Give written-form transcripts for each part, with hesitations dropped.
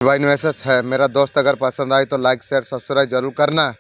भाई न्यूएसएस है मेरा दोस्त। अगर पसंद आए तो लाइक शेयर सब्सक्राइब जरूर करना।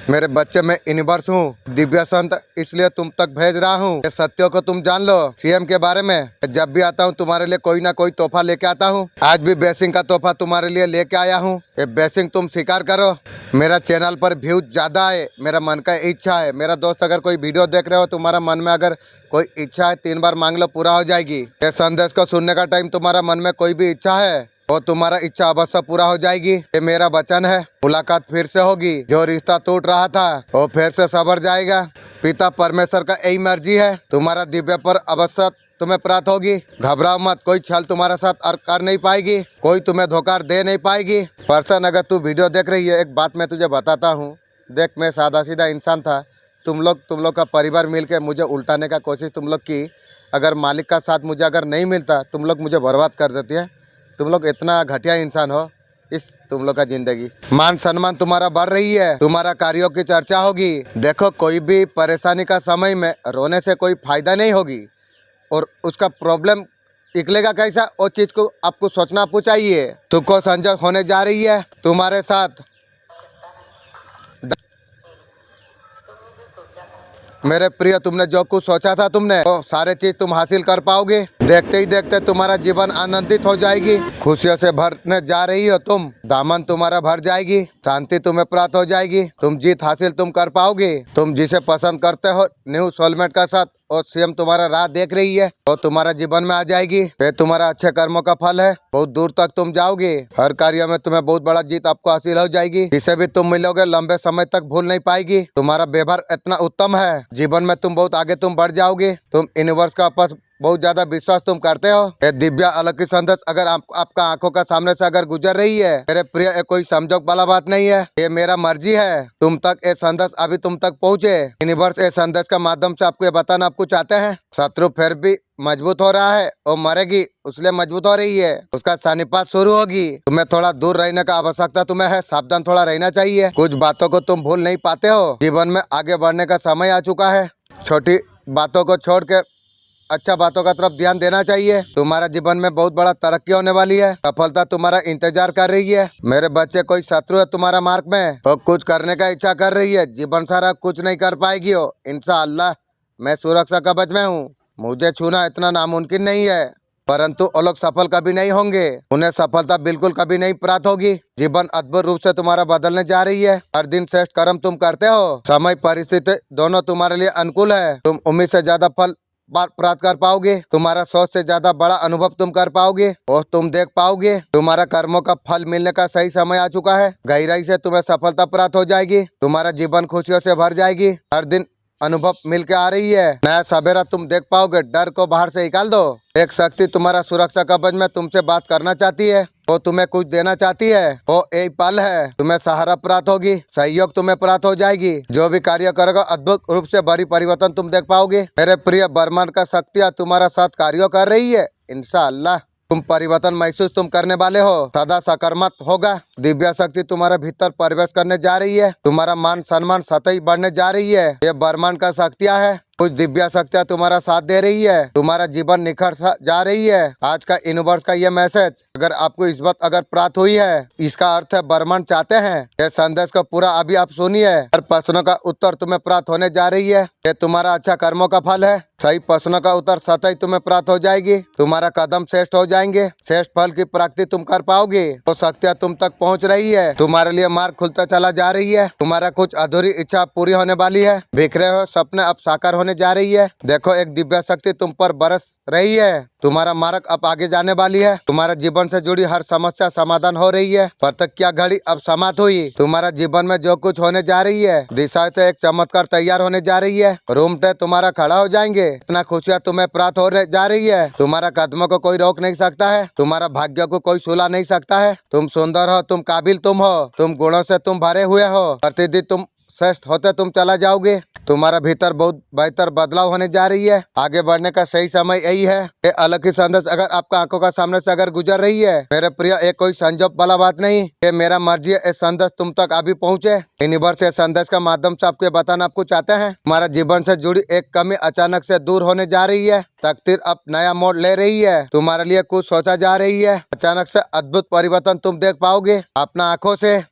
मेरे बच्चे मैं यूनिवर्स हूँ, दिव्य संत इसलिए तुम तक भेज रहा हूँ। ये सत्यों को तुम जान लो। सीएम के बारे में जब भी आता हूँ तुम्हारे लिए कोई ना कोई तोहफा लेके आता हूँ। आज भी बेसिंग का तोहफा तुम्हारे लिए लेके आया हूँ। ये बेसिंग तुम स्वीकार करो। मेरा चैनल पर व्यूज ज़्यादा है, मेरा मन का इच्छा है। मेरा दोस्त अगर कोई वीडियो देख रहे हो, तुम्हारा मन में अगर कोई इच्छा है 3 बार मांग लो, पूरा हो जाएगी। ये संदेश को सुनने का टाइम तुम्हारा मन में कोई भी इच्छा है वो तुम्हारा इच्छा अवश्य पूरा हो जाएगी। ये मेरा वचन है। मुलाकात फिर से होगी। जो रिश्ता टूट रहा था वो फिर से संवर जाएगा। पिता परमेश्वर का यही मर्जी है। तुम्हारा दिव्य पर अवश्य तुम्हें प्राप्त होगी। घबराओ मत, कोई छल तुम्हारे साथ कर नहीं पाएगी, कोई तुम्हें धोखा दे नहीं पाएगी। पर्सन अगर तू वीडियो देख रही है, एक बात मैं तुझे बताता हूँ। देख, मैं सादा सीधा इंसान था। तुम लोग का परिवार मिलकर मुझे उल्टाने का कोशिश तुम लोग की। अगर मालिक का साथ मुझे अगर नहीं मिलता, तुम लोग मुझे बर्बाद कर देती है। तुम लोग इतना घटिया इंसान हो। इस तुम लोग का जिंदगी मान सम्मान तुम्हारा बढ़ रही है। तुम्हारा कार्यों की चर्चा होगी। देखो, कोई भी परेशानी का समय में रोने से कोई फायदा नहीं होगी और उसका प्रॉब्लम निकलेगा कैसा, वो चीज को आपको सोचना आपको चाहिए। तुमको संजय होने जा रही है तुम्हारे साथ। मेरे प्रिय, तुमने जो कुछ सोचा था तुमने वो सारे चीज तुम हासिल कर पाओगे। देखते ही देखते तुम्हारा जीवन आनंदित हो जाएगी। खुशियों से भरने जा रही हो तुम। दामन तुम्हारा भर जाएगी। शांति तुम्हें प्राप्त हो जाएगी। तुम जीत हासिल तुम कर पाओगे। तुम जिसे पसंद करते हो न्यू सोलमेट का साथ और सीएम तुम्हारा राह देख रही है, वो तुम्हारा जीवन में आ जाएगी। ये तुम्हारा अच्छे कर्मों का फल है। बहुत दूर तक तुम जाओगे। हर कार्य में तुम्हें बहुत बड़ा जीत आपको हासिल हो जाएगी। जिसे भी तुम मिलोगे लंबे समय तक भूल नहीं पाएगी। तुम्हारा व्यवहार इतना उत्तम है, जीवन में तुम बहुत आगे तुम बढ़ जाओगे। तुम यूनिवर्स का आपस बहुत ज्यादा विश्वास तुम करते हो। ये दिव्या अलौकिक संदेश अगर आपका आंखों का सामने से अगर गुजर रही है, मेरे प्रिय, ये कोई समझौक वाला बात नहीं है। ये मेरा मर्जी है तुम तक ये संदेश अभी तुम तक पहुँचे। यूनिवर्स ये संदेश का माध्यम से आपको ये बताना आपको चाहते हैं। शत्रु फिर भी मजबूत हो रहा है, वो मरेगी इसलिए मजबूत हो रही है। उसका सानिपात शुरू होगी। तुम्हें थोड़ा दूर रहने का आवश्यकता तुम्हें है। सावधान थोड़ा रहना चाहिए। कुछ बातों को तुम भूल नहीं पाते हो। जीवन में आगे बढ़ने का समय आ चुका है। छोटी बातों को छोड़ के अच्छा बातों का तरफ ध्यान देना चाहिए। तुम्हारा जीवन में बहुत बड़ा तरक्की होने वाली है। सफलता तुम्हारा इंतजार कर रही है। मेरे बच्चे, कोई शत्रु है तुम्हारा मार्ग में तो कुछ करने का इच्छा कर रही है। जीवन सारा कुछ नहीं कर पाएगी हो। इंशाअल्लाह मैं सुरक्षा कवच में हूँ। मुझे छूना इतना नामुमकिन नहीं है, परंतु वो लोग सफल कभी नहीं होंगे। उन्हें सफलता बिल्कुल कभी नहीं प्राप्त होगी। जीवन अद्भुत रूप से तुम्हारा बदलने जा रही है। हर दिन श्रेष्ठ कर्म तुम करते हो। समय परिस्थिति दोनों तुम्हारे लिए अनुकूल है। तुम उम्मीद से ज्यादा फल प्राप्त कर पाओगे। तुम्हारा सोच से ज्यादा बड़ा अनुभव तुम कर पाओगे और तुम देख पाओगे। तुम्हारा कर्मों का फल मिलने का सही समय आ चुका है। गहराई से तुम्हें सफलता प्राप्त हो जाएगी। तुम्हारा जीवन खुशियों से भर जाएगी। हर दिन अनुभव मिलके आ रही है। नया सवेरा तुम देख पाओगे। डर को बाहर से निकाल दो। एक शक्ति तुम्हारा सुरक्षा कवच में तुमसे बात करना चाहती है। वो तुम्हें कुछ देना चाहती है। वो एक पल है। तुम्हें सहारा प्राप्त होगी। सहयोग तुम्हें प्राप्त हो जाएगी। जो भी कार्य करोगे अद्भुत रूप से बड़ी परिवर्तन तुम देख पाओगे। मेरे प्रिय, ब्रह्मांड का शक्तियाँ तुम्हारा साथ कार्य कर रही है। इंशाअल्लाह तुम परिवर्तन महसूस तुम करने वाले हो। सदा सकारात्मक होगा। दिव्य शक्ति तुम्हारे भीतर प्रवेश करने जा रही है। तुम्हारा मान सम्मान सतही बढ़ने जा रही है। ये ब्रह्मांड का शक्तियाँ है। कुछ दिव्य शक्तियाँ तुम्हारा साथ दे रही है। तुम्हारा जीवन निखर जा रही है। आज का यूनिवर्स का ये मैसेज अगर आपको इस वक्त अगर प्राप्त हुई है, इसका अर्थ है ब्रह्मांड चाहते हैं ये संदेश को पूरा अभी आप सुनिए। हर प्रश्नों का उत्तर तुम्हें प्राप्त होने जा रही है। ये तुम्हारा अच्छा कर्मों का फल है। सही प्रश्नों का उत्तर सतही तुम्हें प्राप्त हो जाएगी। तुम्हारा कदम श्रेष्ठ हो जाएंगे। श्रेष्ठ फल की प्राप्ति तुम कर पाओगे। तो शक्तियाँ तुम तक पहुँच रही है। तुम्हारे लिए मार्ग खुलता चला जा रही है। तुम्हारा कुछ अधूरी इच्छा पूरी होने वाली है। बिखरे हो सपने अब साकार होने जा रही है। देखो, एक दिव्य शक्ति तुम पर बरस रही है। तुम्हारा मार्ग अब आगे जाने वाली है। तुम्हारे जीवन से जुड़ी हर समस्या समाधान हो रही है। प्रतीक्षा घड़ी अब समाप्त हुई। तुम्हारा जीवन में जो कुछ होने जा रही है, दिशा से एक चमत्कार तैयार होने जा रही है। रूमटे तुम्हारा खड़ा हो जाएंगे। इतना खुशियाँ तुम्हें प्राप्त होने जा रही है। तुम्हारा कदमों को कोई रोक नहीं सकता है। तुम्हारा भाग्य को कोई सुला नहीं सकता है। तुम सुंदर हो, तुम काबिल तुम हो, तुम गुणों से तुम भरे हुए हो। प्रतिदिन तुम श्रेष्ठ होते तुम चला जाओगे। तुम्हारा भीतर बहुत बेहतर बदलाव होने जा रही है। आगे बढ़ने का सही समय यही है। ये अलग ही संदेश अगर आपका आंखों का सामने से अगर गुजर रही है मेरे प्रिय, ये कोई संजोग वाला बात नहीं, ये मेरा मर्जी है। ये संदेश तुम तक अभी पहुँचे। यूनिवर्स ये संदेश का माध्यम से आपको बताना आपको चाहते हैं हमारा जीवन से जुड़ी एक कमी अचानक से दूर होने जा रही है। तकदीर अब नया मोड़ ले रही है। तुम्हारे लिए कुछ सोचा जा रही है। अचानक से अद्भुत परिवर्तन तुम देख पाओगे अपना आंखों से।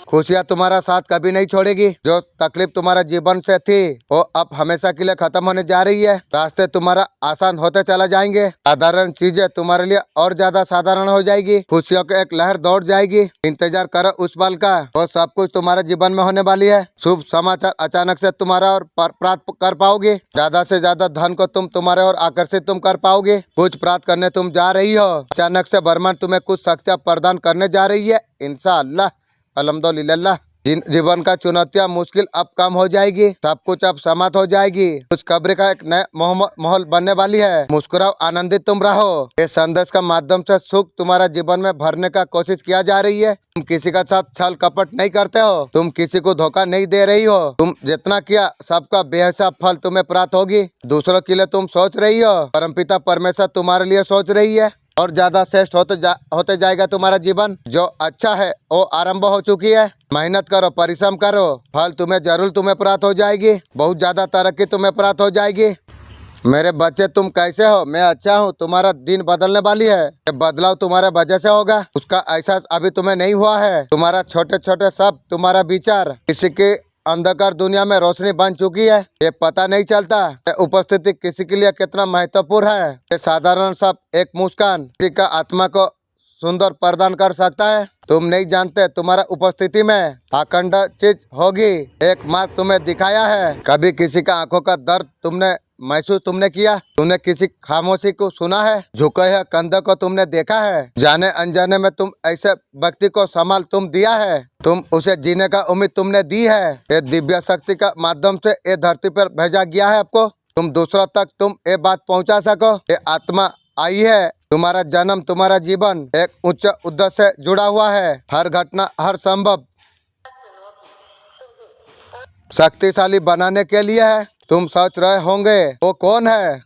खुशियाँ तुम्हारा साथ कभी नहीं छोड़ेगी। जो तकलीफ तुम्हारा जीवन से थी वो अब हमेशा के लिए खत्म होने जा रही है। रास्ते तुम्हारा आसान होते चला जाएंगे। साधारण चीजें तुम्हारे लिए और ज्यादा साधारण हो जाएगी। खुशियों की एक लहर दौड़ जाएगी। इंतजार करो उस पल का, वो सब कुछ तुम्हारे जीवन में होने वाली है। शुभ समाचार अचानक से तुम्हारा और प्राप्त कर पाओगे। ज्यादा से ज्यादा धन को तुम तुम्हारे और आकर्षित तुम कर पाओगे। कुछ प्राप्त करने तुम जा रही हो। अचानक से ब्रह्मांड तुम्हें कुछ शक्तियाँ प्रदान करने जा रही है। इंशाअल्लाह, अल्हम्दुलिल्लाह। जीवन का चुनौतियां मुश्किल अब कम हो जाएगी। सब कुछ अब समाप्त हो जाएगी। उस कब्र का एक नया माहौल बनने वाली है। मुस्कुराओ, आनंदित तुम रहो। इस संदेश का माध्यम से सुख तुम्हारा जीवन में भरने का कोशिश किया जा रही है। तुम किसी का साथ छल कपट नहीं करते हो। तुम किसी को धोखा नहीं दे रही हो। तुम जितना किया सबका बेहिसाब फल तुम्हें प्राप्त होगी। दूसरों के लिए तुम सोच रही हो, परमपिता परमेश्वर तुम्हारे लिए सोच रही है। और ज्यादा श्रेष्ठ होते जाएगा तुम्हारा जीवन। जो अच्छा है वो आरंभ हो चुकी है। मेहनत करो, परिश्रम करो, फल तुम्हें प्राप्त हो जाएगी। बहुत ज्यादा तरक्की तुम्हें प्राप्त हो जाएगी। मेरे बच्चे, तुम कैसे हो? मैं अच्छा हूँ। तुम्हारा दिन बदलने वाली है। ये बदलाव तुम्हारे वजह से होगा। उसका एहसास अभी तुम्हें नहीं हुआ है। तुम्हारा छोटे छोटे सब तुम्हारा विचार किसी के अंधकार दुनिया में रोशनी बन चुकी है। ये पता नहीं चलता ये उपस्थिति किसी के लिए कितना महत्वपूर्ण है। ये साधारण सब एक मुस्कान किसी का आत्मा को सुंदर प्रदान कर सकता है। तुम नहीं जानते तुम्हारा उपस्थिति में अखंड चीज होगी। एक मार्ग तुम्हें दिखाया है। कभी किसी का आंखों का दर्द तुमने किया? तुमने किसी खामोशी को सुना है? झुके है कंधे को तुमने देखा है? जाने अनजाने में तुम ऐसे व्यक्ति को संभाल तुम दिया है। तुम उसे जीने का उम्मीद तुमने दी है। ये दिव्य शक्ति का माध्यम से ये धरती पर भेजा गया है आपको। तुम दूसरों तक तुम ये बात पहुंचा सको। ये आत्मा आई है। तुम्हारा जन्म, तुम्हारा जीवन एक उच्च उद्देश्य से जुड़ा हुआ है। हर घटना, हर संभव शक्तिशाली बनाने के लिए है। तुम सोच रहे होंगे वो कौन है?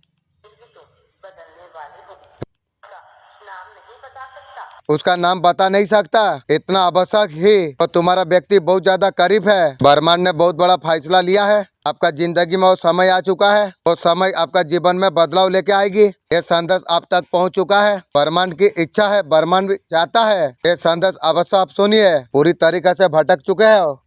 उसका नाम बता नहीं सकता। इतना आवश्यक ही तो तुम्हारा व्यक्ति बहुत ज्यादा करीब है। ब्रह्मांड ने बहुत बड़ा फैसला लिया है। आपका जिंदगी में वो समय आ चुका है। वो समय आपका जीवन में बदलाव लेके आएगी। ये संदेश आप तक पहुंच चुका है। ब्रह्मांड की इच्छा है, ब्रह्मांड भी चाहता है। ये संदेश अवश्य आप सुनिए। पूरी तरीके से भटक चुके हो।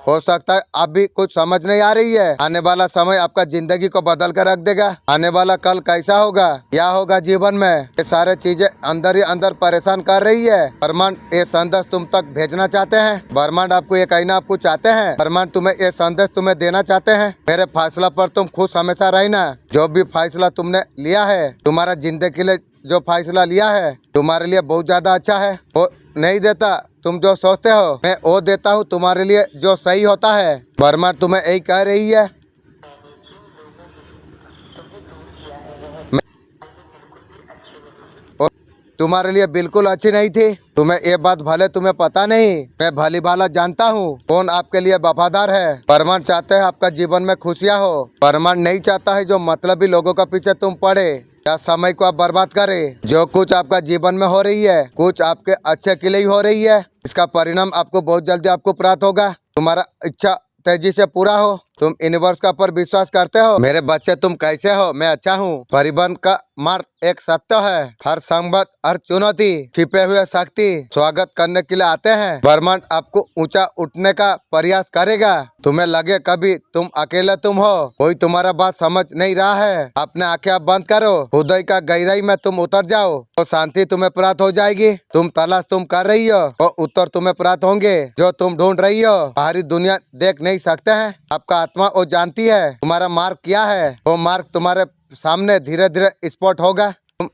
हो सकता है आप भी कुछ समझ नहीं आ रही है। आने वाला समय आपका जिंदगी को बदल कर रख देगा। आने वाला कल कैसा होगा, क्या होगा जीवन में, ये सारे चीजें अंदर ही अंदर परेशान कर रही है। ब्रह्मांड ये संदेश तुम तक भेजना चाहते हैं। ब्रह्मांड आपको ये कहना आपको चाहते हैं। ब्रह्मांड तुम्हें ये संदेश तुम्हें देना चाहते हैं। मेरे फैसला पर तुम खुश हमेशा रहना। जो भी फैसला तुमने लिया है, तुम्हारा जिंदगी के लिए जो फैसला लिया है तुम्हारे लिए बहुत ज्यादा अच्छा है। वो नहीं देता तुम जो सोचते हो, मैं वो देता हूँ तुम्हारे लिए जो सही होता है। ब्रह्मांड तुम्हें यही कह रही है। मैं तुम्हारे लिए बिल्कुल अच्छी नहीं थी। तुम्हें ये बात भले तुम्हें पता नहीं, मैं भली भाला जानता हूँ कौन आपके लिए वफादार है। ब्रह्मांड चाहते हैं आपका जीवन में खुशियाँ हो। ब्रह्मांड नहीं चाहता है जो मतलबी लोगों का पीछे तुम पड़े या समय को आप बर्बाद करे। जो कुछ आपका जीवन में हो रही है कुछ आपके अच्छे के लिए ही हो रही है। इसका परिणाम आपको बहुत जल्दी आपको प्राप्त होगा। तुम्हारा इच्छा तेजी से पूरा हो। तुम यूनिवर्स का पर विश्वास करते हो? मेरे बच्चे, तुम कैसे हो? मैं अच्छा हूँ। परिबंध का मार्ग एक सत्य है। हर संकट, हर चुनौती, छिपे हुए शक्ति स्वागत करने के लिए आते हैं। ब्रह्मांड आपको ऊंचा उठने का प्रयास करेगा। तुम्हें लगे कभी तुम अकेले तुम हो, कोई तुम्हारा बात समझ नहीं रहा है, अपने आंखें बंद करो, हृदय का गहराई में तुम उतर जाओ तो शांति तुम्हें प्राप्त हो जाएगी। तुम तलाश तुम कर रही हो वो उत्तर तुम्हें प्राप्त होंगे। जो तुम ढूंढ रही हो बाहरी दुनिया देख नहीं सकते हैं। आपका आत्मा वो जानती है तुम्हारा मार्ग क्या है। वो मार्ग तुम्हारे सामने धीरे धीरे स्पॉट होगा। तुम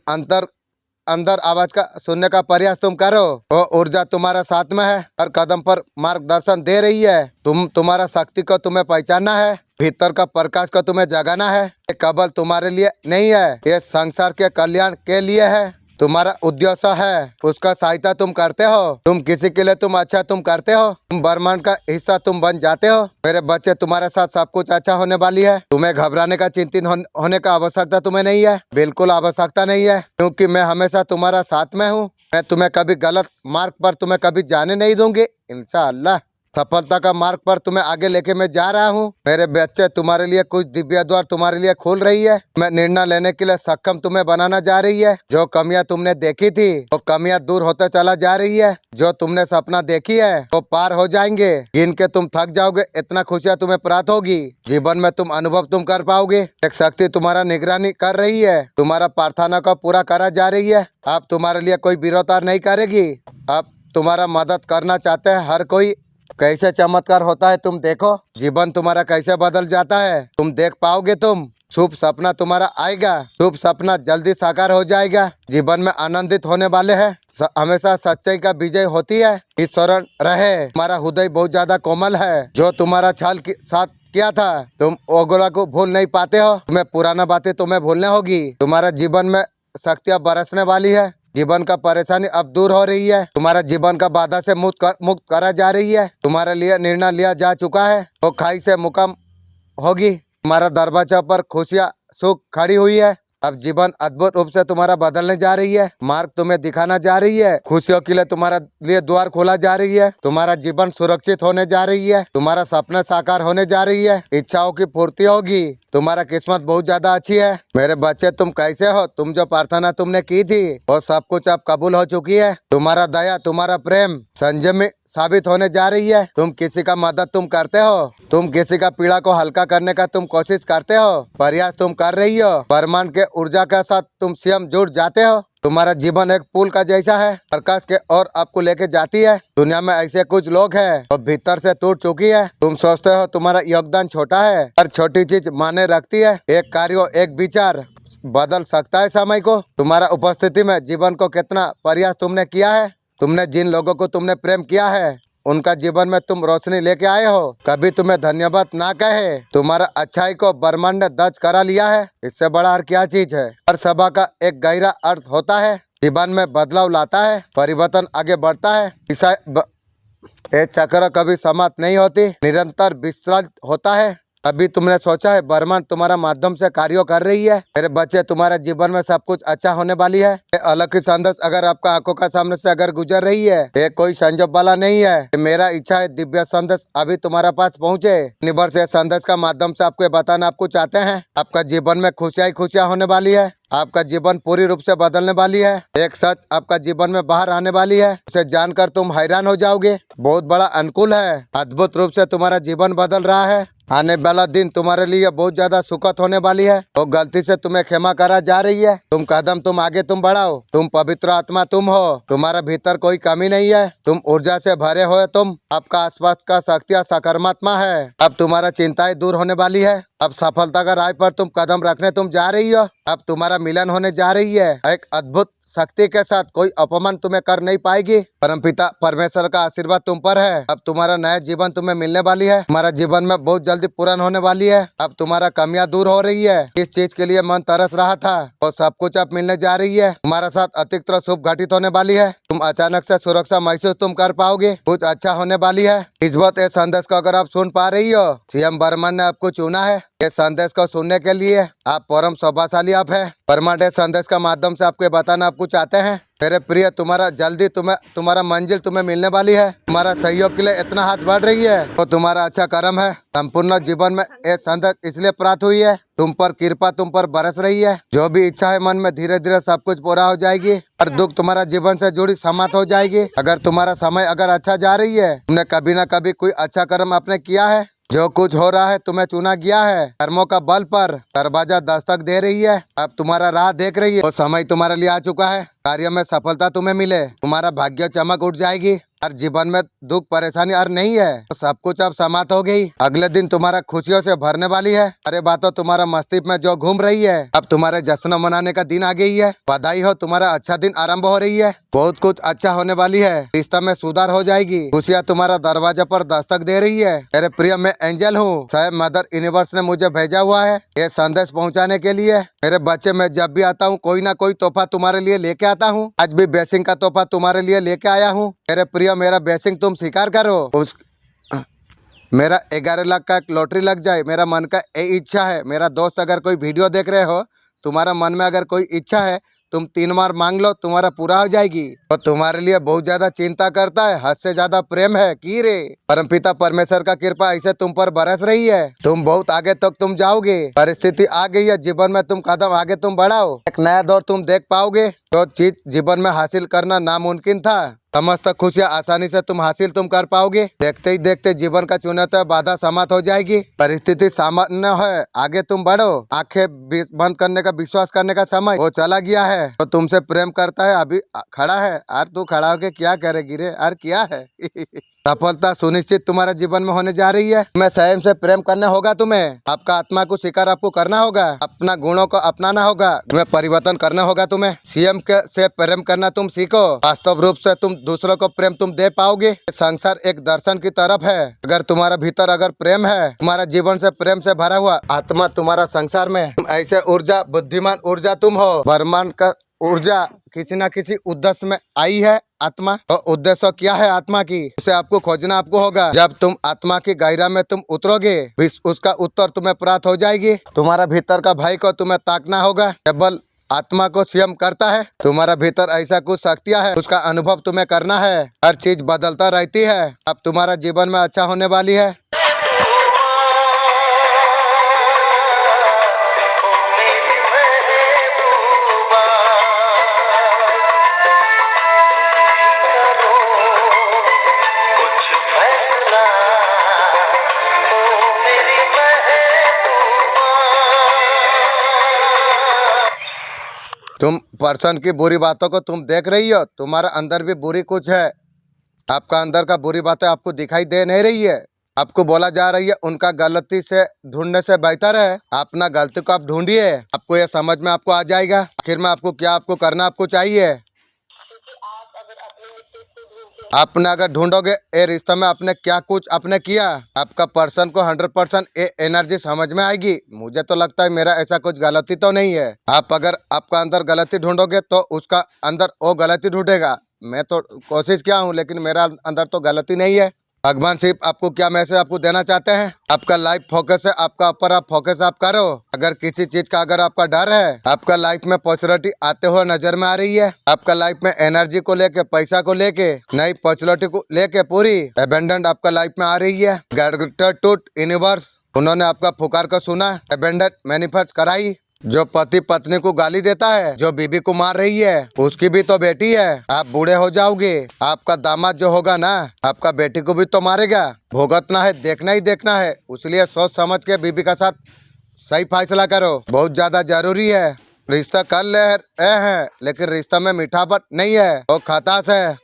अंदर आवाज का सुनने का प्रयास तुम करो। वो ऊर्जा तुम्हारा साथ में है, हर कदम पर मार्गदर्शन दे रही है। तुम्हारा शक्ति को तुम्हें पहचानना है, भीतर का प्रकाश को तुम्हें जगाना है। ये केवल तुम्हारे लिए नहीं है, ये संसार के कल्याण के लिए है। तुम्हारा उद्देश्य है उसका सहायता तुम करते हो, तुम किसी के लिए तुम अच्छा तुम करते हो, तुम ब्रह्मांड का हिस्सा तुम बन जाते हो। मेरे बच्चे तुम्हारे साथ सब कुछ अच्छा होने वाली है। तुम्हें घबराने का चिंतित होने का आवश्यकता तुम्हें नहीं है, बिल्कुल आवश्यकता नहीं है, क्योंकि मैं हमेशा तुम्हारा साथ में हूँ। मैं तुम्हें कभी गलत मार्ग पर तुम्हें कभी जाने नहीं दूंगी। इंशाअल्लाह सफलता का मार्ग पर तुम्हें आगे लेके मैं जा रहा हूँ। मेरे बच्चे तुम्हारे लिए कुछ दिव्य द्वार तुम्हारे लिए खोल रही है। मैं निर्णय लेने के लिए सक्षम तुम्हें बनाना जा रही है। जो कमियां तुमने देखी थी वो कमियां दूर होते चला जा रही है। जो तुमने सपना देखी है वो पार हो जाएंगे, गिन के तुम थक जाओगे, इतना खुशियां तुम्हें प्राप्त होगी। जीवन में तुम अनुभव तुम कर पाओगे। एक शक्ति तुम्हारा निगरानी कर रही है, तुम्हारा प्रार्थना को पूरा करा जा रही है। अब तुम्हारे लिए कोई विरोधार नहीं करेगी। अब तुम्हारा मदद करना चाहते हैं हर कोई। कैसे चमत्कार होता है तुम देखो, जीवन तुम्हारा कैसे बदल जाता है तुम देख पाओगे। तुम शुभ सपना तुम्हारा आएगा, शुभ सपना जल्दी साकार हो जाएगा। जीवन में आनंदित होने वाले हैं। हमेशा सच्चाई का विजय होती है। इस शरण रहे। तुम्हारा हृदय बहुत ज्यादा कोमल है। जो तुम्हारा छल के साथ किया था तुम ओगोला को भूल नहीं पाते हो। तुम्हें पुराना बातें तुम्हें भूलने होगी। तुम्हारा जीवन में शक्तियाँ बरसने वाली है। जीवन का परेशानी अब दूर हो रही है। तुम्हारा जीवन का बाधा से मुक्त करा जा रही है। तुम्हारे लिए निर्णय लिया जा चुका है, वो खाई से मुकम होगी। तुम्हारा दरवाजा पर खुशियाँ सुख खड़ी हुई है। अब जीवन अद्भुत रूप से तुम्हारा बदलने जा रही है। मार्ग तुम्हें दिखाना जा रही है। खुशियों के लिए तुम्हारा लिए द्वार खोला जा रही है। तुम्हारा जीवन सुरक्षित होने जा रही है। तुम्हारा सपना साकार होने जा रही है। इच्छाओं की पूर्ति होगी। तुम्हारा किस्मत बहुत ज्यादा अच्छी है। मेरे बच्चे तुम कैसे हो? तुम जो प्रार्थना तुमने की थी वो सब कुछ अब कबूल हो चुकी है। तुम्हारा दया तुम्हारा प्रेम संयमी साबित होने जा रही है। तुम किसी का मदद तुम करते हो, तुम किसी का पीड़ा को हल्का करने का तुम कोशिश करते हो, प्रयास तुम कर रही हो। ब्रह्मांड के ऊर्जा के साथ तुम स्वयं जुड़ जाते हो। तुम्हारा जीवन एक पुल का जैसा है, प्रकाश के और आपको लेके जाती है। दुनिया में ऐसे कुछ लोग हैं और भीतर से टूट चुकी है। तुम सोचते हो तुम्हारा योगदान छोटा है, हर छोटी चीज माने रखती है। एक कार्य एक विचार बदल सकता है समय को। तुम्हारा उपस्थिति में जीवन को कितना प्रयास तुमने किया है। तुमने जिन लोगों को तुमने प्रेम किया है उनका जीवन में तुम रोशनी लेके आए हो। कभी तुम्हें धन्यवाद ना कहे। तुम्हारा अच्छाई को ब्रह्मांड ने दर्ज करा लिया है। इससे बड़ा और क्या चीज है। हर सभा का एक गहरा अर्थ होता है। जीवन में बदलाव लाता है, परिवर्तन आगे बढ़ता है। ये चक्र कभी समाप्त नहीं होती, निरंतर विस्तार होता है। अभी तुमने सोचा है ब्रह्मांड तुम्हारा माध्यम से कार्य कर रही है। मेरे बच्चे तुम्हारे जीवन में सब कुछ अच्छा होने वाली है। अलग ही संदेश अगर आपका आंखों का सामने से अगर गुजर रही है, ये कोई संजोग वाला नहीं है। मेरा इच्छा है दिव्य संदेश अभी तुम्हारे पास पहुँचे। निबर से संदेश का माध्यम से आपको बताना आपको चाहते हैं आपका जीवन में खुशियाँ होने वाली है। आपका जीवन पूरी रूप से बदलने वाली है। एक सच आपका जीवन में बाहर आने वाली है, उसे जानकर तुम हैरान हो जाओगे। बहुत बड़ा अनुकूल है, अद्भुत रूप से तुम्हारा जीवन बदल रहा है। आने वाला दिन तुम्हारे लिए बहुत ज्यादा सुखद होने वाली है। वो गलती से तुम्हें क्षमा करा जा रही है। तुम कदम तुम आगे तुम बढ़ाओ। तुम पवित्र आत्मा तुम हो। तुम्हारे भीतर कोई कमी नहीं है। तुम ऊर्जा से भरे हुए तुम। आपका आसपास का शक्तियाँ सकारात्मक है। अब तुम्हारा चिंताएं दूर होने वाली है। अब सफलता का राह पर तुम कदम रखने तुम जा रही हो। अब तुम्हारा मिलन होने जा रही है। एक अद्भुत शक्ति के साथ कोई अपमान तुम्हें कर नहीं पाएगी। परमपिता परमेश्वर का आशीर्वाद तुम पर है। अब तुम्हारा नया जीवन तुम्हें मिलने वाली है। तुम्हारा जीवन में बहुत जल्दी पूर्ण होने वाली है। अब तुम्हारा कमियां दूर हो रही है। इस चीज के लिए मन तरस रहा था और सब कुछ अब मिलने जा रही है। तुम्हारा साथ अतिरिक्त शुभ घटित होने वाली है। तुम अचानक से सुरक्षा महसूस तुम कर पाओगे। कुछ अच्छा होने वाली है। इस बात इस संदेश को अगर आप सुन पा रही हो, सीएम ब्रह्मांड ने आपको चुना है इस संदेश को सुनने के लिए। आप परम सौभाग्यशाली आप है। ब्रह्मांड इस संदेश का माध्यम से आपको बताना आपको चाहते हैं। मेरे प्रिय तुम्हारा जल्दी तुम्हारा मंजिल तुम्हें मिलने वाली है। तुम्हारा सहयोग के लिए इतना हाथ बढ़ रही है तो तुम्हारा अच्छा कर्म है। संपूर्ण जीवन में ये संदेश इसलिए प्राप्त हुई है। तुम पर कृपा तुम पर बरस रही है। जो भी इच्छा है मन में धीरे धीरे सब कुछ पूरा हो जाएगी। और दुख तुम्हारा जीवन से जुड़ी समाप्त हो जाएगी। अगर तुम्हारा समय अगर अच्छा जा रही है, तुमने कभी न कभी कोई अच्छा कर्म आपने किया है। जो कुछ हो रहा है तुम्हें चुना गया है। कर्मों का बल पर दरवाजा दस्तक दे रही है। अब तुम्हारा राह देख रही है। वो समय तुम्हारे लिए आ चुका है। कार्य में सफलता तुम्हें मिले। तुम्हारा भाग्य चमक उठ जाएगी। और जीवन में दुख परेशानी और नहीं है, तो सब कुछ अब समाप्त हो गई। अगले दिन तुम्हारा खुशियों से भरने वाली है। अरे बातों तुम्हारा मस्तिष्क में जो घूम रही है, अब तुम्हारे जश्न मनाने का दिन आ गई है। बधाई हो, तुम्हारा अच्छा दिन आरंभ हो रही है। बहुत कुछ अच्छा होने वाली है, रिश्ता में सुधार हो जाएगी। खुशियाँ तुम्हारा दरवाजा पर दस्तक दे रही है। मेरे प्रिय, मैं एंजल हूँ। शायद मदर यूनिवर्स ने मुझे भेजा हुआ है ये संदेश पहुँचाने के लिए। मेरे बच्चे, मैं जब भी आता हूँ कोई ना कोई तोहफा तुम्हारे लिए लेके आता हूँ। आज भी बेसिंग का तोहफा तुम्हारे लिए लेके आया हूँ। मेरे प्रिय, मेरा बेसिंग तुम स्वीकार करो। मेरा 11 लाख का एक लॉटरी लग जाए, मेरा मन का यही इच्छा है। मेरा दोस्त, अगर कोई वीडियो देख रहे हो, तुम्हारा मन में अगर कोई इच्छा है, तुम 3 बार मांग लो, तुम्हारा पूरा हो जाएगी। और तुम्हारे लिए बहुत ज्यादा चिंता करता है, हद से ज्यादा प्रेम है की रे। परमपिता परमेश्वर का कृपा ऐसे तुम पर बरस रही है। तुम बहुत आगे तक तुम जाओगे। परिस्थिति आ गई है जीवन में, तुम कदम आगे तुम बढ़ाओ। एक नया दौर तुम देख पाओगे। जो चीज जीवन में हासिल करना नामुमकिन था, समस्त खुशियाँ आसानी से तुम हासिल तुम कर पाओगे। देखते ही देखते जीवन का चुनौती बाधा समाप्त हो जाएगी। परिस्थिति सामान्य है, आगे तुम बढ़ो। आंखें बंद करने का, विश्वास करने का समय वो चला गया है। तो तुमसे प्रेम करता है, अभी खड़ा है। यार तू खड़ा होके क्या करेगी रे? यार क्या है? सफलता सुनिश्चित तुम्हारे जीवन में होने जा रही है। तुम्हें स्वयं से प्रेम करना होगा। तुम्हें आपका आत्मा को स्वीकार आपको करना होगा। अपना गुणों को अपनाना होगा। तुम्हें परिवर्तन करना होगा। तुम्हें सीएम के से प्रेम करना तुम सीखो। वास्तव रूप से तुम दूसरों को प्रेम तुम दे पाओगे। संसार एक दर्शन की तरफ है। अगर तुम्हारा भीतर अगर प्रेम है, तुम्हारा जीवन से प्रेम से भरा हुआ आत्मा तुम्हारा संसार में, तुम ऐसे ऊर्जा, बुद्धिमान ऊर्जा तुम हो। ब्रह्मांड का ऊर्जा किसी न किसी उद्देश्य में आई है। आत्मा और उद्देश्य क्या है आत्मा की, उसे आपको खोजना आपको होगा। जब तुम आत्मा की गहरा में तुम उतरोगे, उसका उत्तर तुम्हें प्राप्त हो जाएगी। तुम्हारा भीतर का भाई को तुम्हें ताकना होगा। केवल आत्मा को स्वयं करता है। तुम्हारा भीतर ऐसा कुछ शक्तियाँ है, उसका अनुभव तुम्हें करना है। हर चीज बदलता रहती है। अब तुम्हारा जीवन में अच्छा होने वाली है। तुम पर्सन की बुरी बातों को तुम देख रही हो, तुम्हारा अंदर भी बुरी कुछ है। आपका अंदर का बुरी बातें आपको दिखाई दे नहीं रही है। आपको बोला जा रही है उनका गलती से ढूंढने से बेहतर है अपना गलती को आप ढूंढिए। आपको यह समझ में आपको आ जाएगा आखिर में आपको क्या आपको करना आपको चाहिए। आपने अगर ढूंढोगे ये रिश्ते में आपने क्या कुछ आपने किया, आपका पर्सन को 100% ये एनर्जी समझ में आएगी। मुझे तो लगता है मेरा ऐसा कुछ गलती तो नहीं है। आप अगर आपका अंदर गलती ढूंढोगे तो उसका अंदर वो गलती ढूंढेगा। मैं तो कोशिश किया हूँ, लेकिन मेरा अंदर तो गलती नहीं है। भगवान सिर्फ आपको क्या मैसेज आपको देना चाहते हैं, आपका लाइफ फोकस है, आपका ऊपर आप फोकस आप करो। अगर किसी चीज का अगर आपका डर है, आपका लाइफ में पॉपुलरिटी आते हुए नजर में आ रही है, आपका लाइफ में एनर्जी को लेके, पैसा को लेके, नई पॉपुलरिटी को लेके पूरी अबेंडेंट आपका लाइफ में आ रही है। ग्रेटिट्यूड यूनिवर्स, उन्होंने आपका पुकार को सुना, अबेंडेंट मैनिफेस्ट कराई। जो पति पत्नी को गाली देता है, जो बीबी को मार रही है, उसकी भी तो बेटी है। आप बूढ़े हो जाओगे, आपका दामाद जो होगा ना, आपका बेटी को भी तो मारेगा। भुगतना है, देखना ही देखना है। इसलिए सोच समझ के बीबी का साथ सही फैसला करो, बहुत ज्यादा जरूरी है। रिश्ता कर ले है, लेकिन रिश्ता में मीठापन नहीं है, वो खटास है।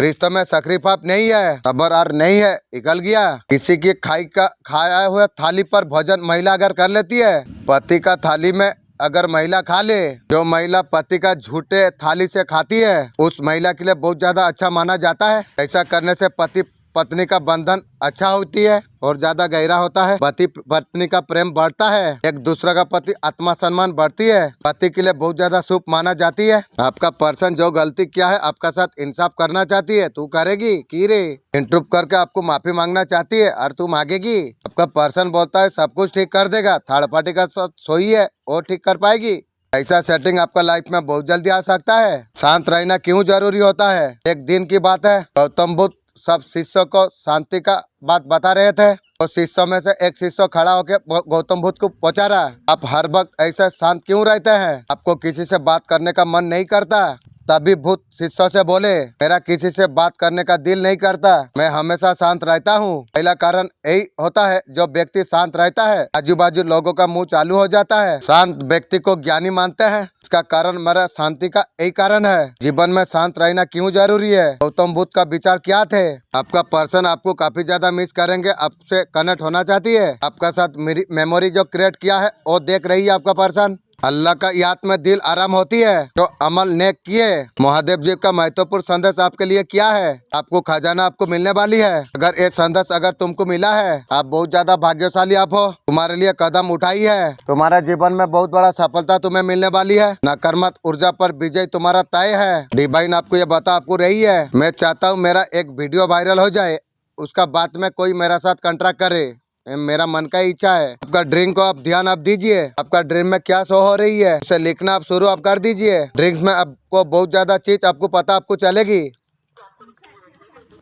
रिश्ते में सैक्रिफाइस नहीं है, सबर नहीं है, निकल गया। किसी की खाया हुए थाली पर भोजन महिला अगर कर लेती है, पति का थाली में अगर महिला खा ले, जो महिला पति का झूठे थाली से खाती है, उस महिला के लिए बहुत ज्यादा अच्छा माना जाता है। ऐसा करने से पति पत्नी का बंधन अच्छा होती है और ज्यादा गहरा होता है। पति पत्नी का प्रेम बढ़ता है, एक दूसरे का प्रति आत्मा सम्मान बढ़ती है। पति के लिए बहुत ज्यादा शुभ माना जाती है। आपका पर्सन जो गलती किया है, आपका साथ इंसाफ करना चाहती है, तू करेगी की रे? इंटरप्ट करके आपको माफी मांगना चाहती है और तू मांगेगी। आपका पर्सन बोलता है सब कुछ ठीक कर देगा, थर्ड पार्टी का साथ सोई है, वो ठीक कर पाएगी। ऐसा सेटिंग आपका लाइफ में बहुत जल्दी आ सकता है। शांत रहना क्यों जरूरी होता है? एक दिन की बात है, गौतम बुद्ध सब शिष्यों को शांति का बात बता रहे थे, तो शिष्यों में से एक शिष्य खड़ा होकर गौतम बुद्ध को पहुंचा रहा, आप हर वक्त ऐसे शांत क्यों रहते हैं? आपको किसी से बात करने का मन नहीं करता? तभी भूत शिष्यों से बोले, मेरा किसी से बात करने का दिल नहीं करता, मैं हमेशा शांत रहता हूँ। पहला कारण यही होता है, जो व्यक्ति शांत रहता है आजू बाजू लोगों का मुंह चालू हो जाता है। शांत व्यक्ति को ज्ञानी मानते हैं। इसका कारण मेरा शांति का यही कारण है। जीवन में शांत रहना क्यों जरूरी है? गौतम बुद्ध का विचार क्या थे? आपका पर्सन आपको काफी ज्यादा मिस करेंगे, आपसे कनेक्ट होना चाहती है, आपका साथ मेरी मेमोरी जो क्रिएट किया है वो देख रही है आपका पर्सन। अल्लाह का याद में दिल आराम होती है, जो अमल नेक किए। महादेव जी का महत्वपूर्ण संदेश आपके लिए क्या है? आपको खजाना आपको मिलने वाली है। अगर ये संदेश अगर तुमको मिला है, आप बहुत ज्यादा भाग्यशाली आप हो। तुम्हारे लिए कदम उठाई है, तुम्हारे जीवन में बहुत बड़ा सफलता तुम्हें मिलने वाली है। नकारात्मक ऊर्जा पर विजय तुम्हारा तय है। डिवाइन आपको ये बता आपको रही है। मैं चाहता हूँ मेरा एक वीडियो वायरल हो जाए, उसका बाद में कोई मेरा साथ कॉन्ट्रैक्ट करे, ये मेरा मन का इच्छा है। आपका ड्रिंक को आप ध्यान आप दीजिए, आपका ड्रीम में क्या शो हो रही है उसे लिखना आप शुरू आप कर दीजिए। ड्रिंक्स में आपको बहुत ज्यादा चीज आपको पता आपको चलेगी,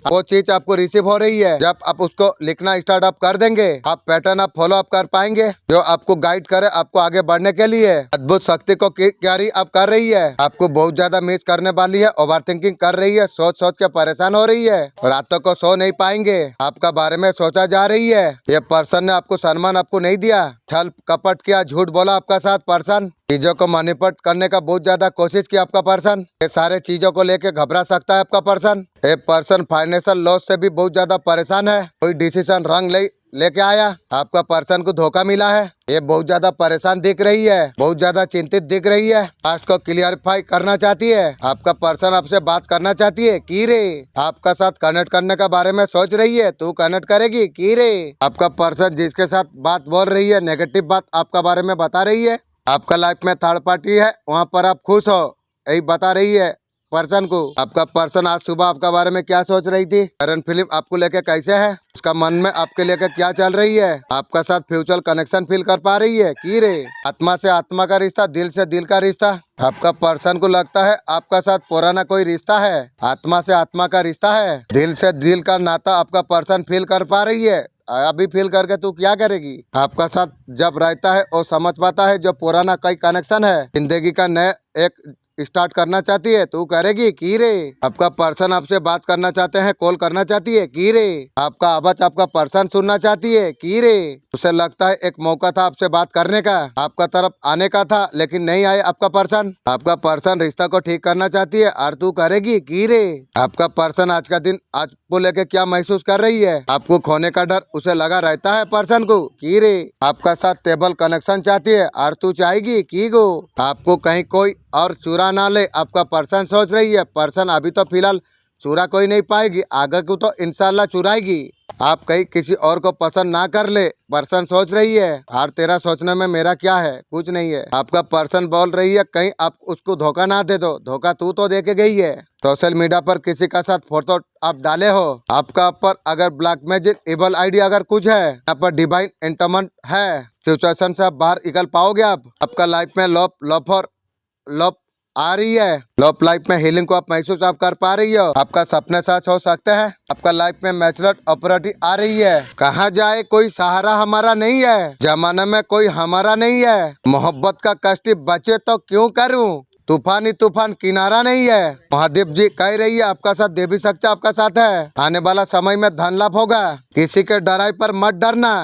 वो चीज आपको रिसीव हो रही है। जब आप उसको लिखना स्टार्ट आप कर देंगे, आप पैटर्न आप फॉलो अप कर पाएंगे, जो आपको गाइड करे आपको आगे बढ़ने के लिए। अद्भुत शक्ति को कैरी आप कर रही है। आपको बहुत ज्यादा मिस करने वाली है, ओवर थिंकिंग कर रही है, सोच सोच के परेशान हो रही है, रातों को सो नहीं पाएंगे, आपका बारे में सोचा जा रही है। ये पर्सन ने आपको सम्मान आपको नहीं दिया, छल कपट किया, झूठ बोला आपका साथ पर्सन, चीजों को मैनिपुलेट करने का बहुत ज्यादा कोशिश की आपका पर्सन। ये सारे चीजों को लेके घबरा सकता है आपका पर्सन। ये पर्सन फाइनेंशियल लॉस से भी बहुत ज्यादा परेशान है। कोई डिसीजन रंग लेके आया, आपका पर्सन को धोखा मिला है। ये बहुत ज्यादा परेशान दिख रही है, बहुत ज्यादा चिंतित दिख रही है, पास्ट को क्लियरिफाई करना चाहती है। आपका पर्सन आपसे बात करना चाहती है की रे, आपका साथ कनेक्ट करने का बारे में सोच रही है, तू कनेक्ट करेगी की रे। आपका पर्सन जिसके साथ बात बोल रही है, नेगेटिव बात आपका बारे में बता रही है, आपका लाइफ में थर्ड पार्टी है, वहाँ पर आप खुश हो, यही बता रही है पर्सन को। आपका पर्सन आज सुबह आपका बारे में क्या सोच रही थी, करंट फिल्म आपको लेके कैसे है, उसका मन में आपके लेके क्या चल रही है, आपका साथ फ्यूचर कनेक्शन फील कर पा रही है की रे। आत्मा से आत्मा का रिश्ता, दिल से दिल का रिश्ता। आपका पर्सन को लगता है आपका साथ पुराना कोई रिश्ता है, आत्मा से आत्मा का रिश्ता है, दिल से दिल का नाता आपका पर्सन फील कर पा रही है। अभी फील करके तू क्या करेगी? आपका साथ जब रहता है वो समझ पाता है, जो पुराना कोई कनेक्शन है, जिंदगी का नया एक स्टार्ट करना चाहती है, तू करेगी की रे। आपका पर्सन आपसे बात करना चाहते हैं, कॉल करना चाहती है की रे। आपका आवाज आपका पर्सन सुनना चाहती है की रे। उसे लगता है एक मौका था आपसे बात करने का, आपका तरफ आने का था, लेकिन नहीं आए आपका पर्सन। आपका पर्सन रिश्ता को ठीक करना चाहती है, और तू करेगी की रे। आपका पर्सन आज का दिन आज को लेके क्या महसूस कर रही है, आपको खोने का डर उसे लगा रहता है पर्सन को की रे। आपका साथ टेबल कनेक्शन चाहती है, और तू चाहेगी की गो। आपको कहीं कोई और चुरा ना ले, आपका पर्सन सोच रही है। पर्सन अभी तो फिलहाल चुरा कोई नहीं पाएगी, आगे को तो इंशाल्लाह चुराएगी। आप कहीं किसी और को पसंद ना कर ले, पर्सन सोच रही है। और तेरा सोचने में मेरा क्या है, कुछ नहीं है। आपका पर्सन बोल रही है कहीं आप उसको धोखा ना दे दो, धोखा तू तो दे के गई है। सोशल मीडिया पर किसी का साथ फोटो आप डाले हो, आपका पर अगर ब्लैक मैजिक इवल आईडी अगर कुछ है, यहाँ पर डिवाइन एंटरटेनमेंट है, सिचुएशन से आप बाहर निकल पाओगे। आपका लाइफ में लॉप आ रही है, लॉप लाइफ में हीलिंग को आप महसूस आप कर पा रही हो, आपका सपने सच हो सकते हैं। आपका लाइफ में मैचुरल अपॉर्चुनिटी आ रही है। कहाँ जाए कोई सहारा हमारा नहीं है, जमाने में कोई हमारा नहीं है, मोहब्बत का कष्ट बचे तो क्यों करूं, तूफानी तूफान किनारा नहीं है। महादेव जी कह रही है आपका साथ देवी शक्ति आपका साथ है। आने वाला समय में धन लाभ होगा, किसी के डराई पर मत डरना।